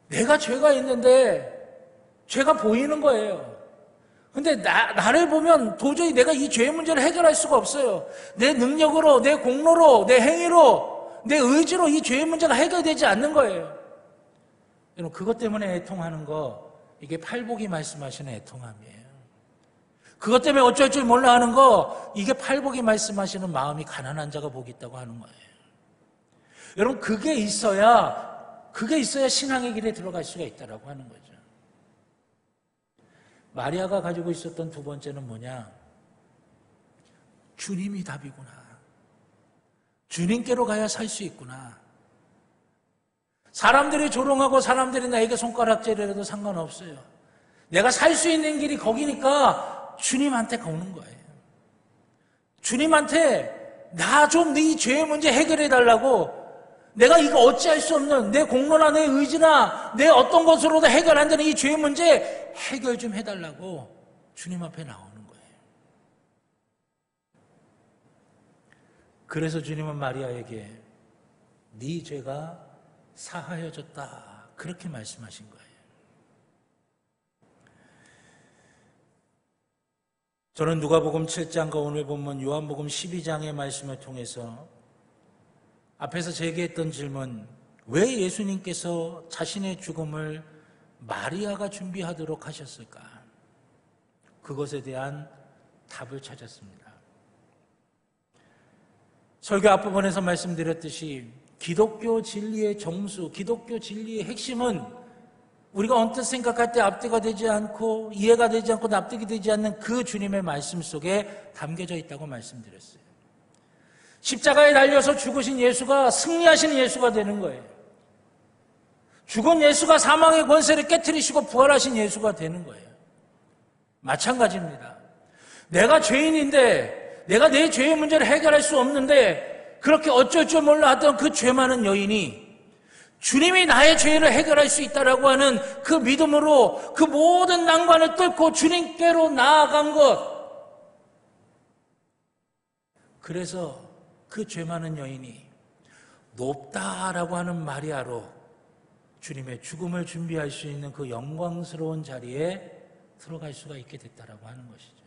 내가 죄가 있는데 죄가 보이는 거예요. 근데 나를 보면 도저히 내가 이 죄의 문제를 해결할 수가 없어요. 내 능력으로, 내 공로로, 내 행위로, 내 의지로 이 죄의 문제가 해결되지 않는 거예요. 여러분, 그것 때문에 애통하는 거, 이게 팔복이 말씀하시는 애통함이에요. 그것 때문에 어쩔 줄 몰라 하는 거, 이게 팔복이 말씀하시는 마음이 가난한 자가 복이 있다고 하는 거예요. 여러분, 그게 있어야 신앙의 길에 들어갈 수가 있다라고 하는 거죠. 마리아가 가지고 있었던 두 번째는 뭐냐? 주님이 답이구나. 주님께로 가야 살 수 있구나. 사람들이 조롱하고 사람들이 나에게 손가락질을 해도 상관없어요. 내가 살 수 있는 길이 거기니까 주님한테 가는 거예요. 주님한테 나 좀 네 죄의 문제 해결해 달라고, 내가 이거 어찌할 수 없는 내 공로나 내 의지나 내 어떤 것으로도 해결 안 되는 이 죄의 문제 해결 좀 해달라고 주님 앞에 나오는 거예요. 그래서 주님은 마리아에게 네 죄가 사하여졌다, 그렇게 말씀하신 거예요. 저는 누가복음 7장과 오늘 본문 요한복음 12장의 말씀을 통해서 앞에서 제기했던 질문, 왜 예수님께서 자신의 죽음을 마리아가 준비하도록 하셨을까? 그것에 대한 답을 찾았습니다. 설교 앞부분에서 말씀드렸듯이 기독교 진리의 정수, 기독교 진리의 핵심은 우리가 언뜻 생각할 때 앞뒤가 되지 않고 이해가 되지 않고 납득이 되지 않는 그 주님의 말씀 속에 담겨져 있다고 말씀드렸어요. 십자가에 달려서 죽으신 예수가 승리하신 예수가 되는 거예요. 죽은 예수가 사망의 권세를 깨트리시고 부활하신 예수가 되는 거예요. 마찬가지입니다. 내가 죄인인데 내가 내 죄의 문제를 해결할 수 없는데 그렇게 어쩔 줄 몰라 하던 그 죄 많은 여인이 주님이 나의 죄를 해결할 수 있다라고 하는 그 믿음으로 그 모든 난관을 뚫고 주님께로 나아간 것. 그래서 그 죄 많은 여인이 높다라고 하는 마리아로 주님의 죽음을 준비할 수 있는 그 영광스러운 자리에 들어갈 수가 있게 됐다라고 하는 것이죠.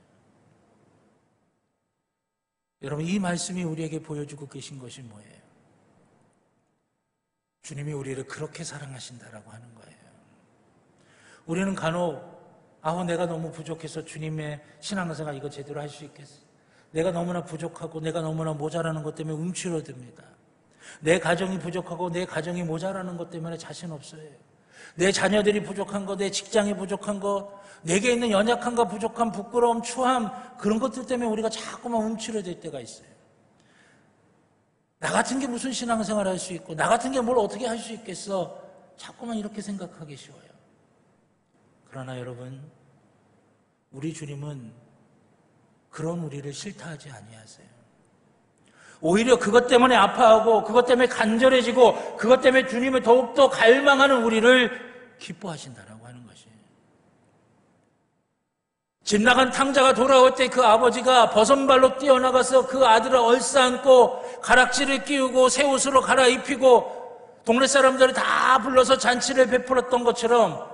여러분, 이 말씀이 우리에게 보여주고 계신 것이 뭐예요? 주님이 우리를 그렇게 사랑하신다라고 하는 거예요. 우리는 간혹 내가 너무 부족해서 주님의 신앙생활 이거 제대로 할 수 있겠어? 내가 너무나 부족하고 내가 너무나 모자라는 것 때문에 움츠러듭니다. 내 가정이 부족하고 내 가정이 모자라는 것 때문에 자신 없어요. 내 자녀들이 부족한 거, 내 직장이 부족한 거, 내게 있는 연약함과 부족함, 부끄러움, 추함, 그런 것들 때문에 우리가 자꾸만 움츠러들 때가 있어요. 나 같은 게 무슨 신앙생활 할 수 있고 나 같은 게 뭘 어떻게 할 수 있겠어? 자꾸만 이렇게 생각하기 쉬워요. 그러나 여러분, 우리 주님은 그런 우리를 싫다하지 아니하세요. 오히려 그것 때문에 아파하고 그것 때문에 간절해지고 그것 때문에 주님을 더욱더 갈망하는 우리를 기뻐하신다라고 하는 것이에요. 집 나간 탕자가 돌아올 때 그 아버지가 버선발로 뛰어나가서 그 아들을 얼싸안고 가락지를 끼우고 새 옷으로 갈아입히고 동네 사람들을 다 불러서 잔치를 베풀었던 것처럼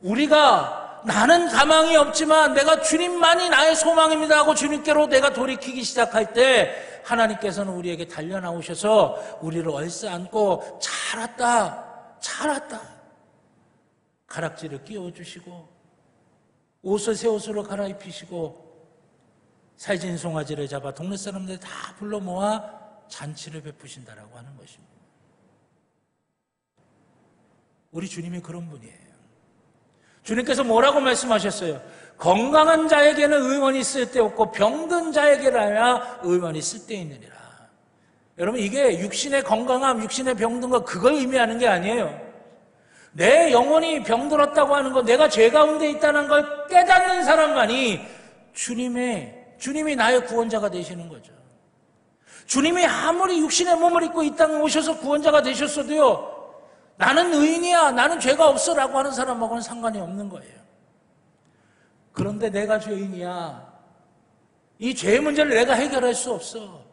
우리가 나는 가망이 없지만 내가 주님만이 나의 소망입니다 하고 주님께로 내가 돌이키기 시작할 때 하나님께서는 우리에게 달려나오셔서 우리를 얼싸안고 잘 왔다, 잘 왔다. 가락지를 끼워주시고 옷을 새 옷으로 갈아입히시고 살진 송아지를 잡아 동네 사람들 다 불러 모아 잔치를 베푸신다라고 하는 것입니다. 우리 주님이 그런 분이에요. 주님께서 뭐라고 말씀하셨어요? 건강한 자에게는 의원이 쓸데없고 병든 자에게라야 의원이 쓸데있느니라. 여러분, 이게 육신의 건강함, 육신의 병든거 그걸 의미하는 게 아니에요. 내 영혼이 병들었다고 하는 것, 내가 죄 가운데 있다는 걸 깨닫는 사람만이 주님이 나의 구원자가 되시는 거죠. 주님이 아무리 육신의 몸을 입고 이 땅에 오셔서 구원자가 되셨어도요, 나는 의인이야, 나는 죄가 없어 라고 하는 사람하고는 상관이 없는 거예요. 그런데 내가 죄인이야, 이 죄의 문제를 내가 해결할 수 없어,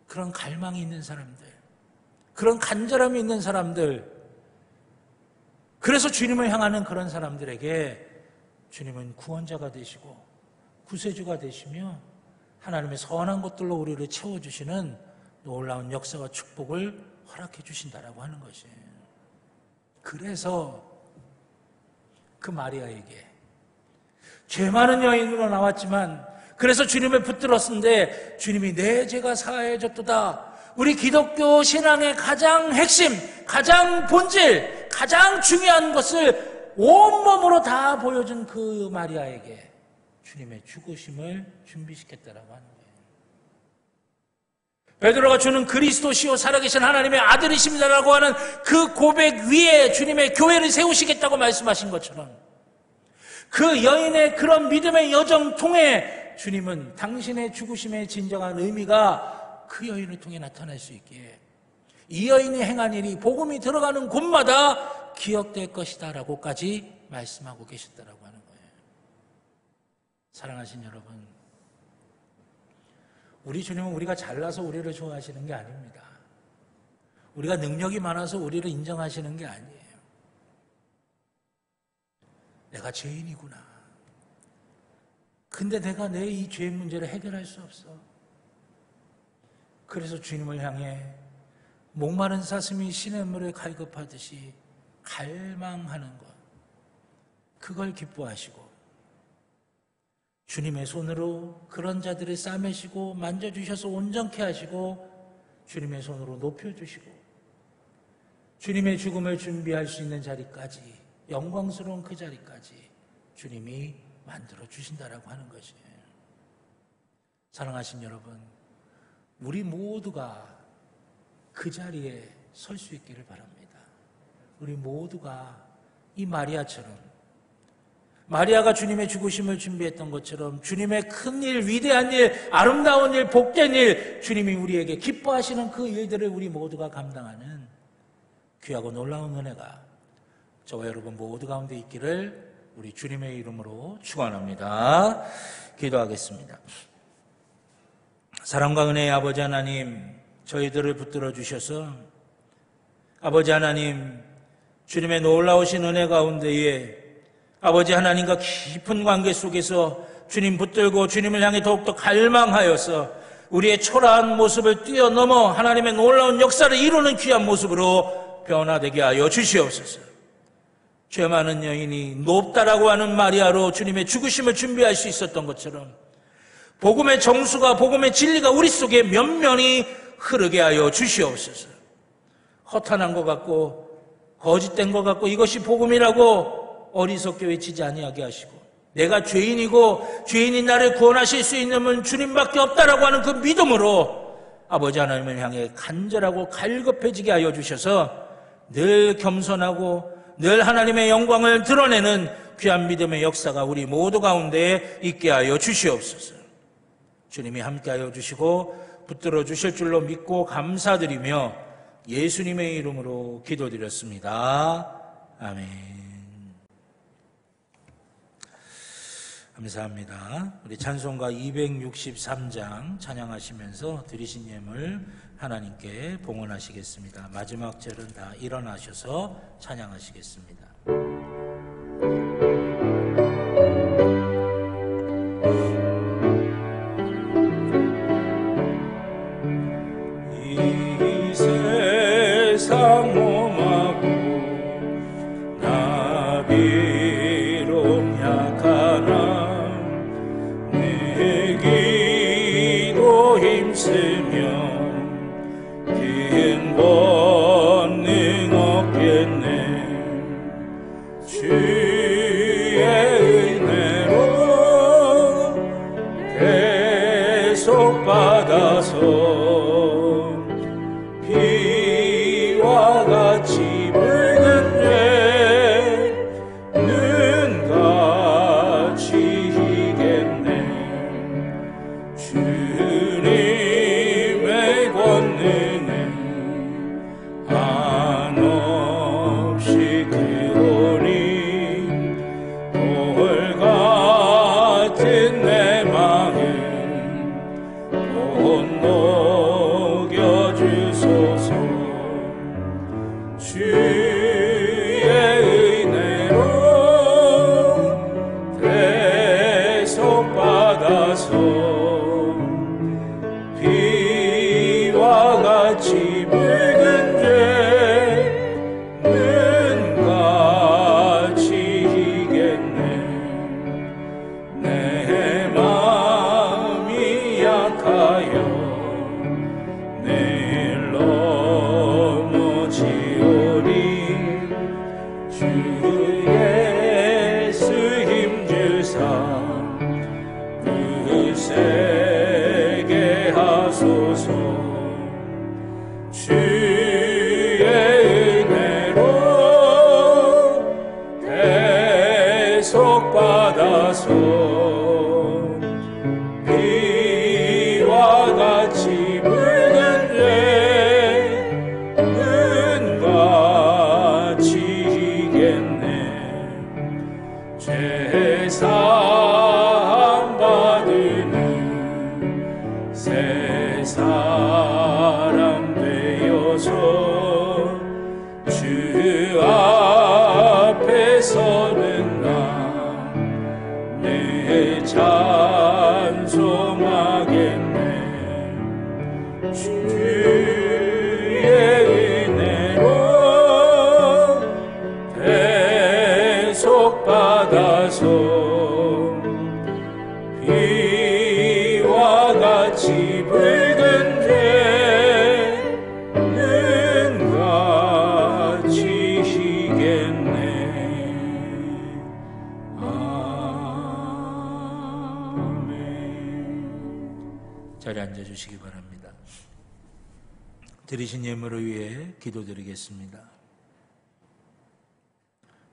그런 갈망이 있는 사람들, 그런 간절함이 있는 사람들, 그래서 주님을 향하는 그런 사람들에게 주님은 구원자가 되시고 구세주가 되시며 하나님의 선한 것들로 우리를 채워주시는 놀라운 역사와 축복을 허락해 주신다라고 하는 것이에요. 그래서 그 마리아에게 죄 많은 여인으로 나왔지만 그래서 주님을 붙들었는데 주님이 내 죄가 사하여졌도다. 우리 기독교 신앙의 가장 핵심, 가장 본질, 가장 중요한 것을 온몸으로 다 보여준 그 마리아에게 주님의 죽으심을 준비시켰다라고 하는 거예요. 베드로가 주는 그리스도시요 살아계신 하나님의 아들이십니다라고 하는 그 고백 위에 주님의 교회를 세우시겠다고 말씀하신 것처럼 그 여인의 그런 믿음의 여정 통해 주님은 당신의 죽으심의 진정한 의미가 그 여인을 통해 나타날 수 있기에 이 여인이 행한 일이 복음이 들어가는 곳마다 기억될 것이다 라고까지 말씀하고 계셨다라고 하는 거예요. 사랑하신 여러분, 우리 주님은 우리가 잘나서 우리를 좋아하시는 게 아닙니다. 우리가 능력이 많아서 우리를 인정하시는 게 아니에요. 내가 죄인이구나, 근데 내가 내 이 죄 문제를 해결할 수 없어. 그래서 주님을 향해 목마른 사슴이 시냇물에 갈급하듯이 갈망하는 것, 그걸 기뻐하시고 주님의 손으로 그런 자들을 싸매시고 만져주셔서 온전케 하시고 주님의 손으로 높여주시고 주님의 죽음을 준비할 수 있는 자리까지, 영광스러운 그 자리까지 주님이 만들어 주신다라고 하는 것이에요. 사랑하신 여러분, 우리 모두가 그 자리에 설 수 있기를 바랍니다. 우리 모두가 이 마리아처럼, 마리아가 주님의 죽으심을 준비했던 것처럼 주님의 큰 일, 위대한 일, 아름다운 일, 복된 일, 주님이 우리에게 기뻐하시는 그 일들을 우리 모두가 감당하는 귀하고 놀라운 은혜가 저와 여러분 모두 가운데 있기를 우리 주님의 이름으로 축원합니다. 기도하겠습니다. 사랑과 은혜의 아버지 하나님, 저희들을 붙들어 주셔서 아버지 하나님, 주님의 놀라우신 은혜 가운데에 아버지 하나님과 깊은 관계 속에서 주님 붙들고 주님을 향해 더욱더 갈망하여서 우리의 초라한 모습을 뛰어넘어 하나님의 놀라운 역사를 이루는 귀한 모습으로 변화되게 하여 주시옵소서. 죄 많은 여인이 높다라고 하는 마리아로 주님의 죽으심을 준비할 수 있었던 것처럼 복음의 정수가, 복음의 진리가 우리 속에 면면히 흐르게 하여 주시옵소서. 허탄한 것 같고 거짓된 것 같고 이것이 복음이라고 어리석게 외치지 아니하게 하시고, 내가 죄인이고 죄인인 나를 구원하실 수 있는 분은 주님밖에 없다라고 하는 그 믿음으로 아버지 하나님을 향해 간절하고 갈급해지게 하여 주셔서 늘 겸손하고 늘 하나님의 영광을 드러내는 귀한 믿음의 역사가 우리 모두 가운데 있게 하여 주시옵소서. 주님이 함께하여 주시고 붙들어 주실 줄로 믿고 감사드리며 예수님의 이름으로 기도드렸습니다. 아멘. 감사합니다. 우리 찬송가 263장 찬양하시면서 드리신 예물 하나님께 봉헌하시겠습니다. 마지막 절은 다 일어나셔서 찬양하시겠습니다. 이 세상 몸하고 나비로 약하나 내 기도 힘쓰며 긴 본능 없겠네. 주의 은혜로 계속 받아서 비와 같이 붉은 죄 눈같이 희겠네. 주님의 권능은 한없이 크오니 돌 같은 내 마음 곧 녹여주소서. 주의 은혜로 대속받아서 비와 같이 붉은 죄 눈같이 희겠네. 내 마음이 약하여 내일 넘어지오니 주 예수 힘주사 굳세게 하소서. 주의 은혜로 대속받아서 비와 같이 붉은 죄 눈같이 희겠네. 죄사함 받으는 새 사람 되어서 주 앞에 서는 나 내 자 비와 같이 붉은 죄는 같이 희겠네. 아멘. 자리에 앉아주시기 바랍니다. 드리신 예물을 위해 기도드리겠습니다.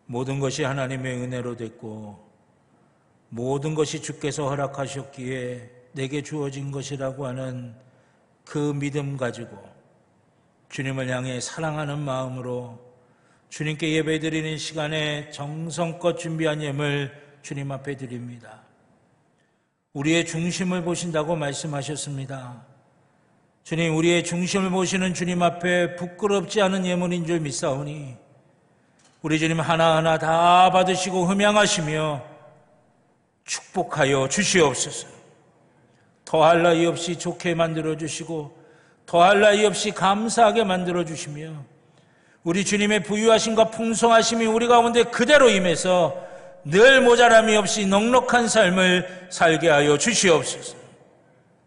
모든 것이 하나님의 은혜로 됐고 모든 것이 주께서 허락하셨기에 내게 주어진 것이라고 하는 그 믿음 가지고 주님을 향해 사랑하는 마음으로 주님께 예배드리는 시간에 정성껏 준비한 예물 주님 앞에 드립니다. 우리의 중심을 보신다고 말씀하셨습니다. 주님, 우리의 중심을 보시는 주님 앞에 부끄럽지 않은 예물인 줄 믿사오니 우리 주님 하나하나 다 받으시고 흠양하시며 축복하여 주시옵소서. 더할 나위 없이 좋게 만들어 주시고 더할 나위 없이 감사하게 만들어 주시며 우리 주님의 부유하심과 풍성하심이 우리 가운데 그대로 임해서 늘 모자람이 없이 넉넉한 삶을 살게 하여 주시옵소서.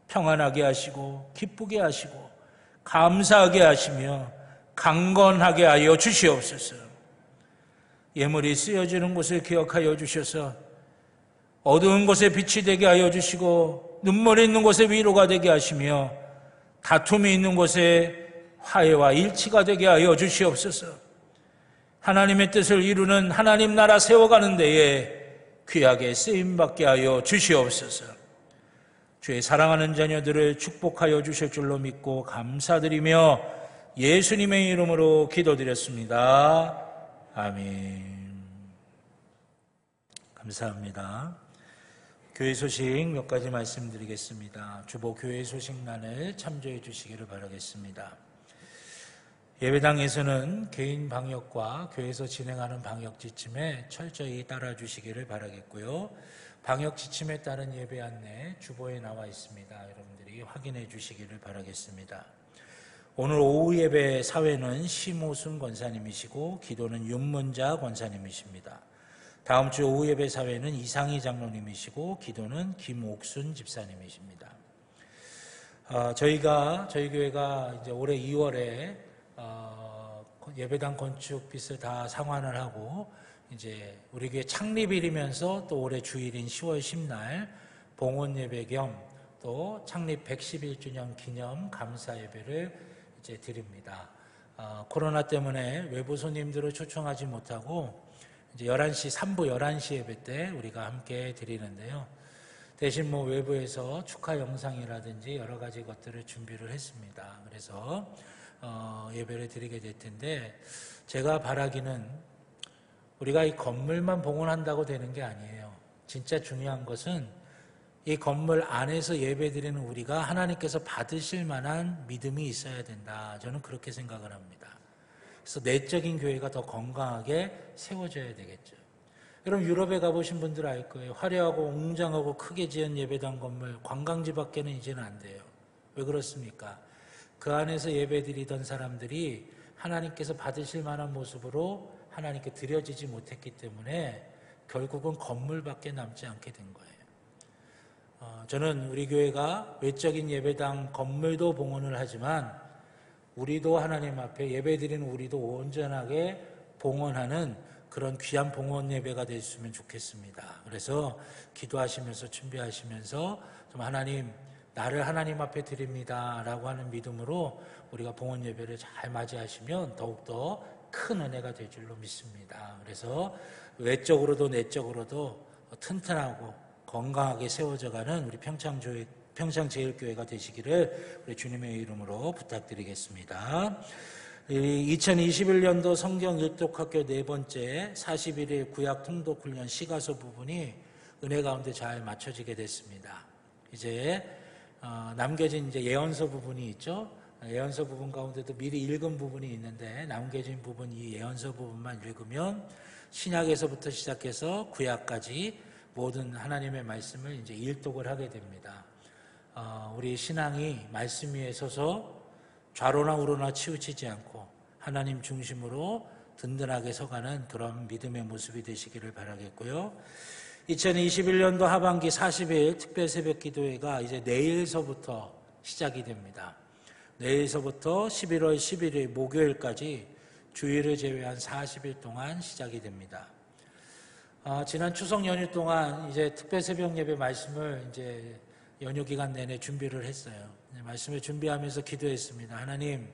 평안하게 하시고 기쁘게 하시고 감사하게 하시며 강건하게 하여 주시옵소서. 예물이 쓰여지는 곳을 기억하여 주셔서 어두운 곳에 빛이 되게 하여 주시고 눈물이 있는 곳에 위로가 되게 하시며 다툼이 있는 곳에 화해와 일치가 되게 하여 주시옵소서. 하나님의 뜻을 이루는 하나님 나라 세워가는 데에 귀하게 쓰임받게 하여 주시옵소서. 주의 사랑하는 자녀들을 축복하여 주실 줄로 믿고 감사드리며 예수님의 이름으로 기도드렸습니다. 아멘. 감사합니다. 교회 소식 몇 가지 말씀드리겠습니다. 주보 교회 소식란을 참조해 주시기를 바라겠습니다. 예배당에서는 개인 방역과 교회에서 진행하는 방역 지침에 철저히 따라 주시기를 바라겠고요. 방역 지침에 따른 예배 안내 주보에 나와 있습니다. 여러분들이 확인해 주시기를 바라겠습니다. 오늘 오후 예배 사회는 심호순 권사님이시고 기도는 윤문자 권사님이십니다. 다음 주 오후 예배 사회는 이상희 장로님이시고 기도는 김옥순 집사님이십니다. 저희 교회가 이제 올해 2월에 예배당 건축 빚을 다 상환을 하고 이제 우리 교회 창립일이면서 또 올해 주일인 10월 10날 봉헌 예배 겸 또 창립 111주년 기념 감사 예배를 이제 드립니다. 코로나 때문에 외부 손님들을 초청하지 못하고 이제 11시 3부 11시 예배 때 우리가 함께 드리는데요. 대신 외부에서 축하 영상이라든지 여러 가지 것들을 준비를 했습니다. 그래서 예배를 드리게 될 텐데 제가 바라기는 우리가 이 건물만 봉헌한다고 되는 게 아니에요. 진짜 중요한 것은 이 건물 안에서 예배드리는 우리가 하나님께서 받으실 만한 믿음이 있어야 된다. 저는 그렇게 생각을 합니다. 그래서 내적인 교회가 더 건강하게 세워져야 되겠죠. 여러분 유럽에 가보신 분들 알 거예요. 화려하고 웅장하고 크게 지은 예배당 건물 관광지 밖에는 이제는 안 돼요. 왜 그렇습니까? 그 안에서 예배드리던 사람들이 하나님께서 받으실 만한 모습으로 하나님께 드려지지 못했기 때문에 결국은 건물밖에 남지 않게 된 거예요. 저는 우리 교회가 외적인 예배당 건물도 봉헌을 하지만 우리도 하나님 앞에 예배드리는 우리도 온전하게 봉헌하는 그런 귀한 봉헌 예배가 됐으면 좋겠습니다. 그래서 기도하시면서 준비하시면서 좀 하나님 나를 하나님 앞에 드립니다 라고 하는 믿음으로 우리가 봉헌 예배를 잘 맞이하시면 더욱더 큰 은혜가 될 줄로 믿습니다. 그래서 외적으로도 내적으로도 튼튼하고 건강하게 세워져가는 우리 평창제일교회가 되시기를 우리 주님의 이름으로 부탁드리겠습니다. 2021년도 성경 일독학교 4번째 41일 구약 통독훈련 시가서 부분이 은혜 가운데 잘 맞춰지게 됐습니다. 이제 남겨진 이제 예언서 부분이 있죠. 예언서 부분 가운데도 미리 읽은 부분이 있는데 남겨진 부분 이 예언서 부분만 읽으면 신약에서부터 시작해서 구약까지 모든 하나님의 말씀을 이제 일독을 하게 됩니다. 우리 신앙이 말씀 위에 서서 좌로나 우로나 치우치지 않고 하나님 중심으로 든든하게 서가는 그런 믿음의 모습이 되시기를 바라겠고요. 2021년도 하반기 40일 특별 새벽 기도회가 이제 내일서부터 시작이 됩니다. 내일서부터 11월 11일 목요일까지 주일을 제외한 40일 동안 시작이 됩니다. 지난 추석 연휴 동안 이제 특별 새벽 예배 말씀을 이제 연휴 기간 내내 준비를 했어요. 말씀을 준비하면서 기도했습니다. 하나님,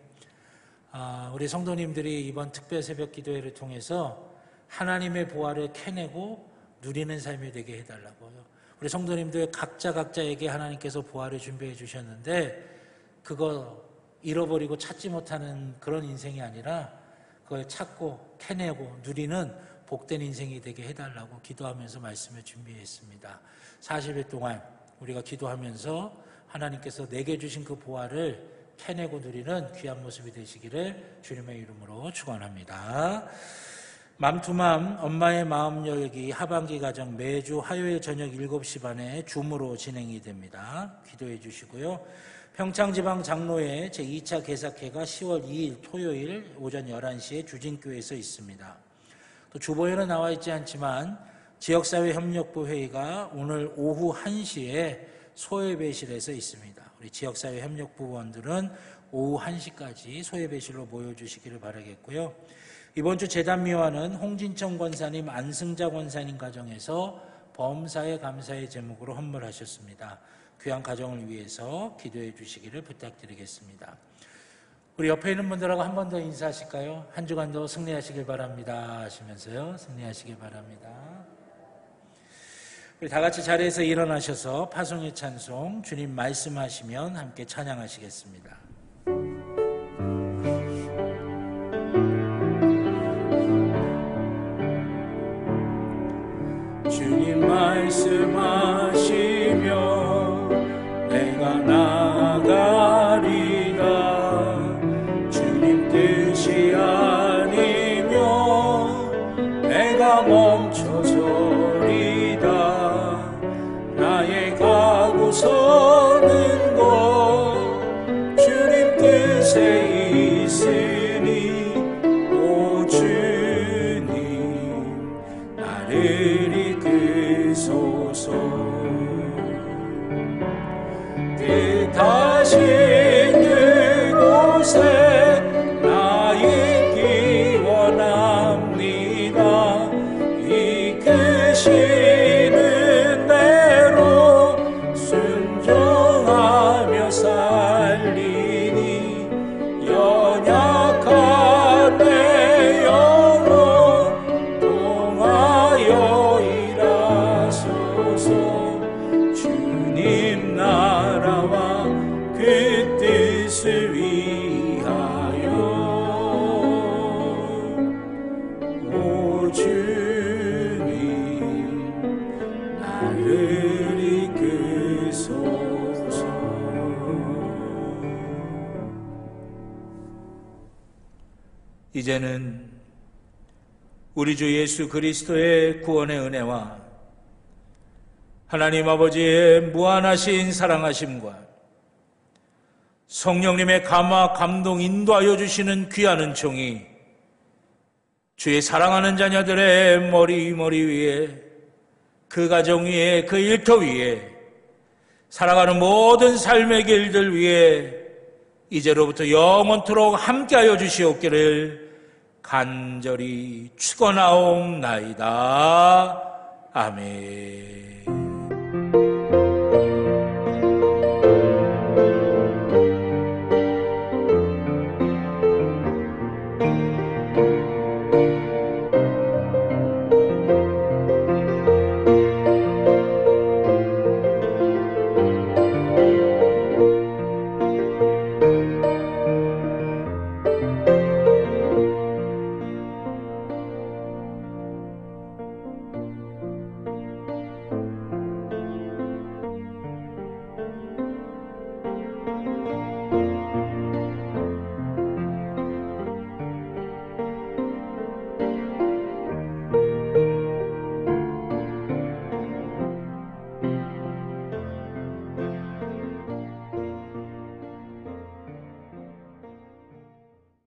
우리 성도님들이 이번 특별 새벽 기도회를 통해서 하나님의 보화를 캐내고 누리는 삶이 되게 해달라고요. 우리 성도님들 각자에게 하나님께서 보화를 준비해 주셨는데 그거 잃어버리고 찾지 못하는 그런 인생이 아니라 그걸 찾고 캐내고 누리는 복된 인생이 되게 해달라고 기도하면서 말씀을 준비했습니다. 40일 동안 우리가 기도하면서 하나님께서 내게 주신 그 보화를 캐내고 누리는 귀한 모습이 되시기를 주님의 이름으로 축원합니다. 맘투맘 엄마의 마음 열기 하반기 과정 매주 화요일 저녁 7시 반에 줌으로 진행이 됩니다. 기도해 주시고요. 평창지방 장로회 제2차 개사회가 10월 2일 토요일 오전 11시에 주진교회에서 있습니다. 또 주보에는 나와 있지 않지만 지역사회협력부 회의가 오늘 오후 1시에 소예배실에서 있습니다. 우리 지역사회협력부원들은 오후 1시까지 소예배실로 모여주시기를 바라겠고요. 이번 주 재단미화는 홍진청 권사님, 안승자 권사님 가정에서 범사에 감사의 제목으로 헌물하셨습니다. 귀한 가정을 위해서 기도해 주시기를 부탁드리겠습니다. 우리 옆에 있는 분들하고 한 번 더 인사하실까요? 한 주간도 승리하시길 바랍니다 하시면서요. 승리하시길 바랍니다. 우리 다 같이 자리에서 일어나셔서 파송의 찬송 주님 말씀하시면 함께 찬양하시겠습니다. 주님 말씀하시며 내가 나아가리라. 주님 뜻이 아니면 내가 멈춰서리다. 나의 가고 서는 곳 주님 뜻에 있으니 오 주님 나를 이끄소서. 뜻하신 그곳에 나 있기 원합니다. 이끄시는 대로 순종하며 살리니 연약한 내 영혼 통하여 일하소서. 주님 나라와 그 뜻을 위하여 오 주님 나를 이끄소서. 이제는 우리 주 예수 그리스도의 구원의 은혜와 하나님 아버지의 무한하신 사랑하심과 성령님의 감화, 감동, 인도하여 주시는 귀한 은총이 주의 사랑하는 자녀들의 머리 위에, 그 가정 위에, 그 일터 위에, 살아가는 모든 삶의 길들 위에 이제로부터 영원토록 함께하여 주시옵기를 간절히 축원하옵나이다. 아멘.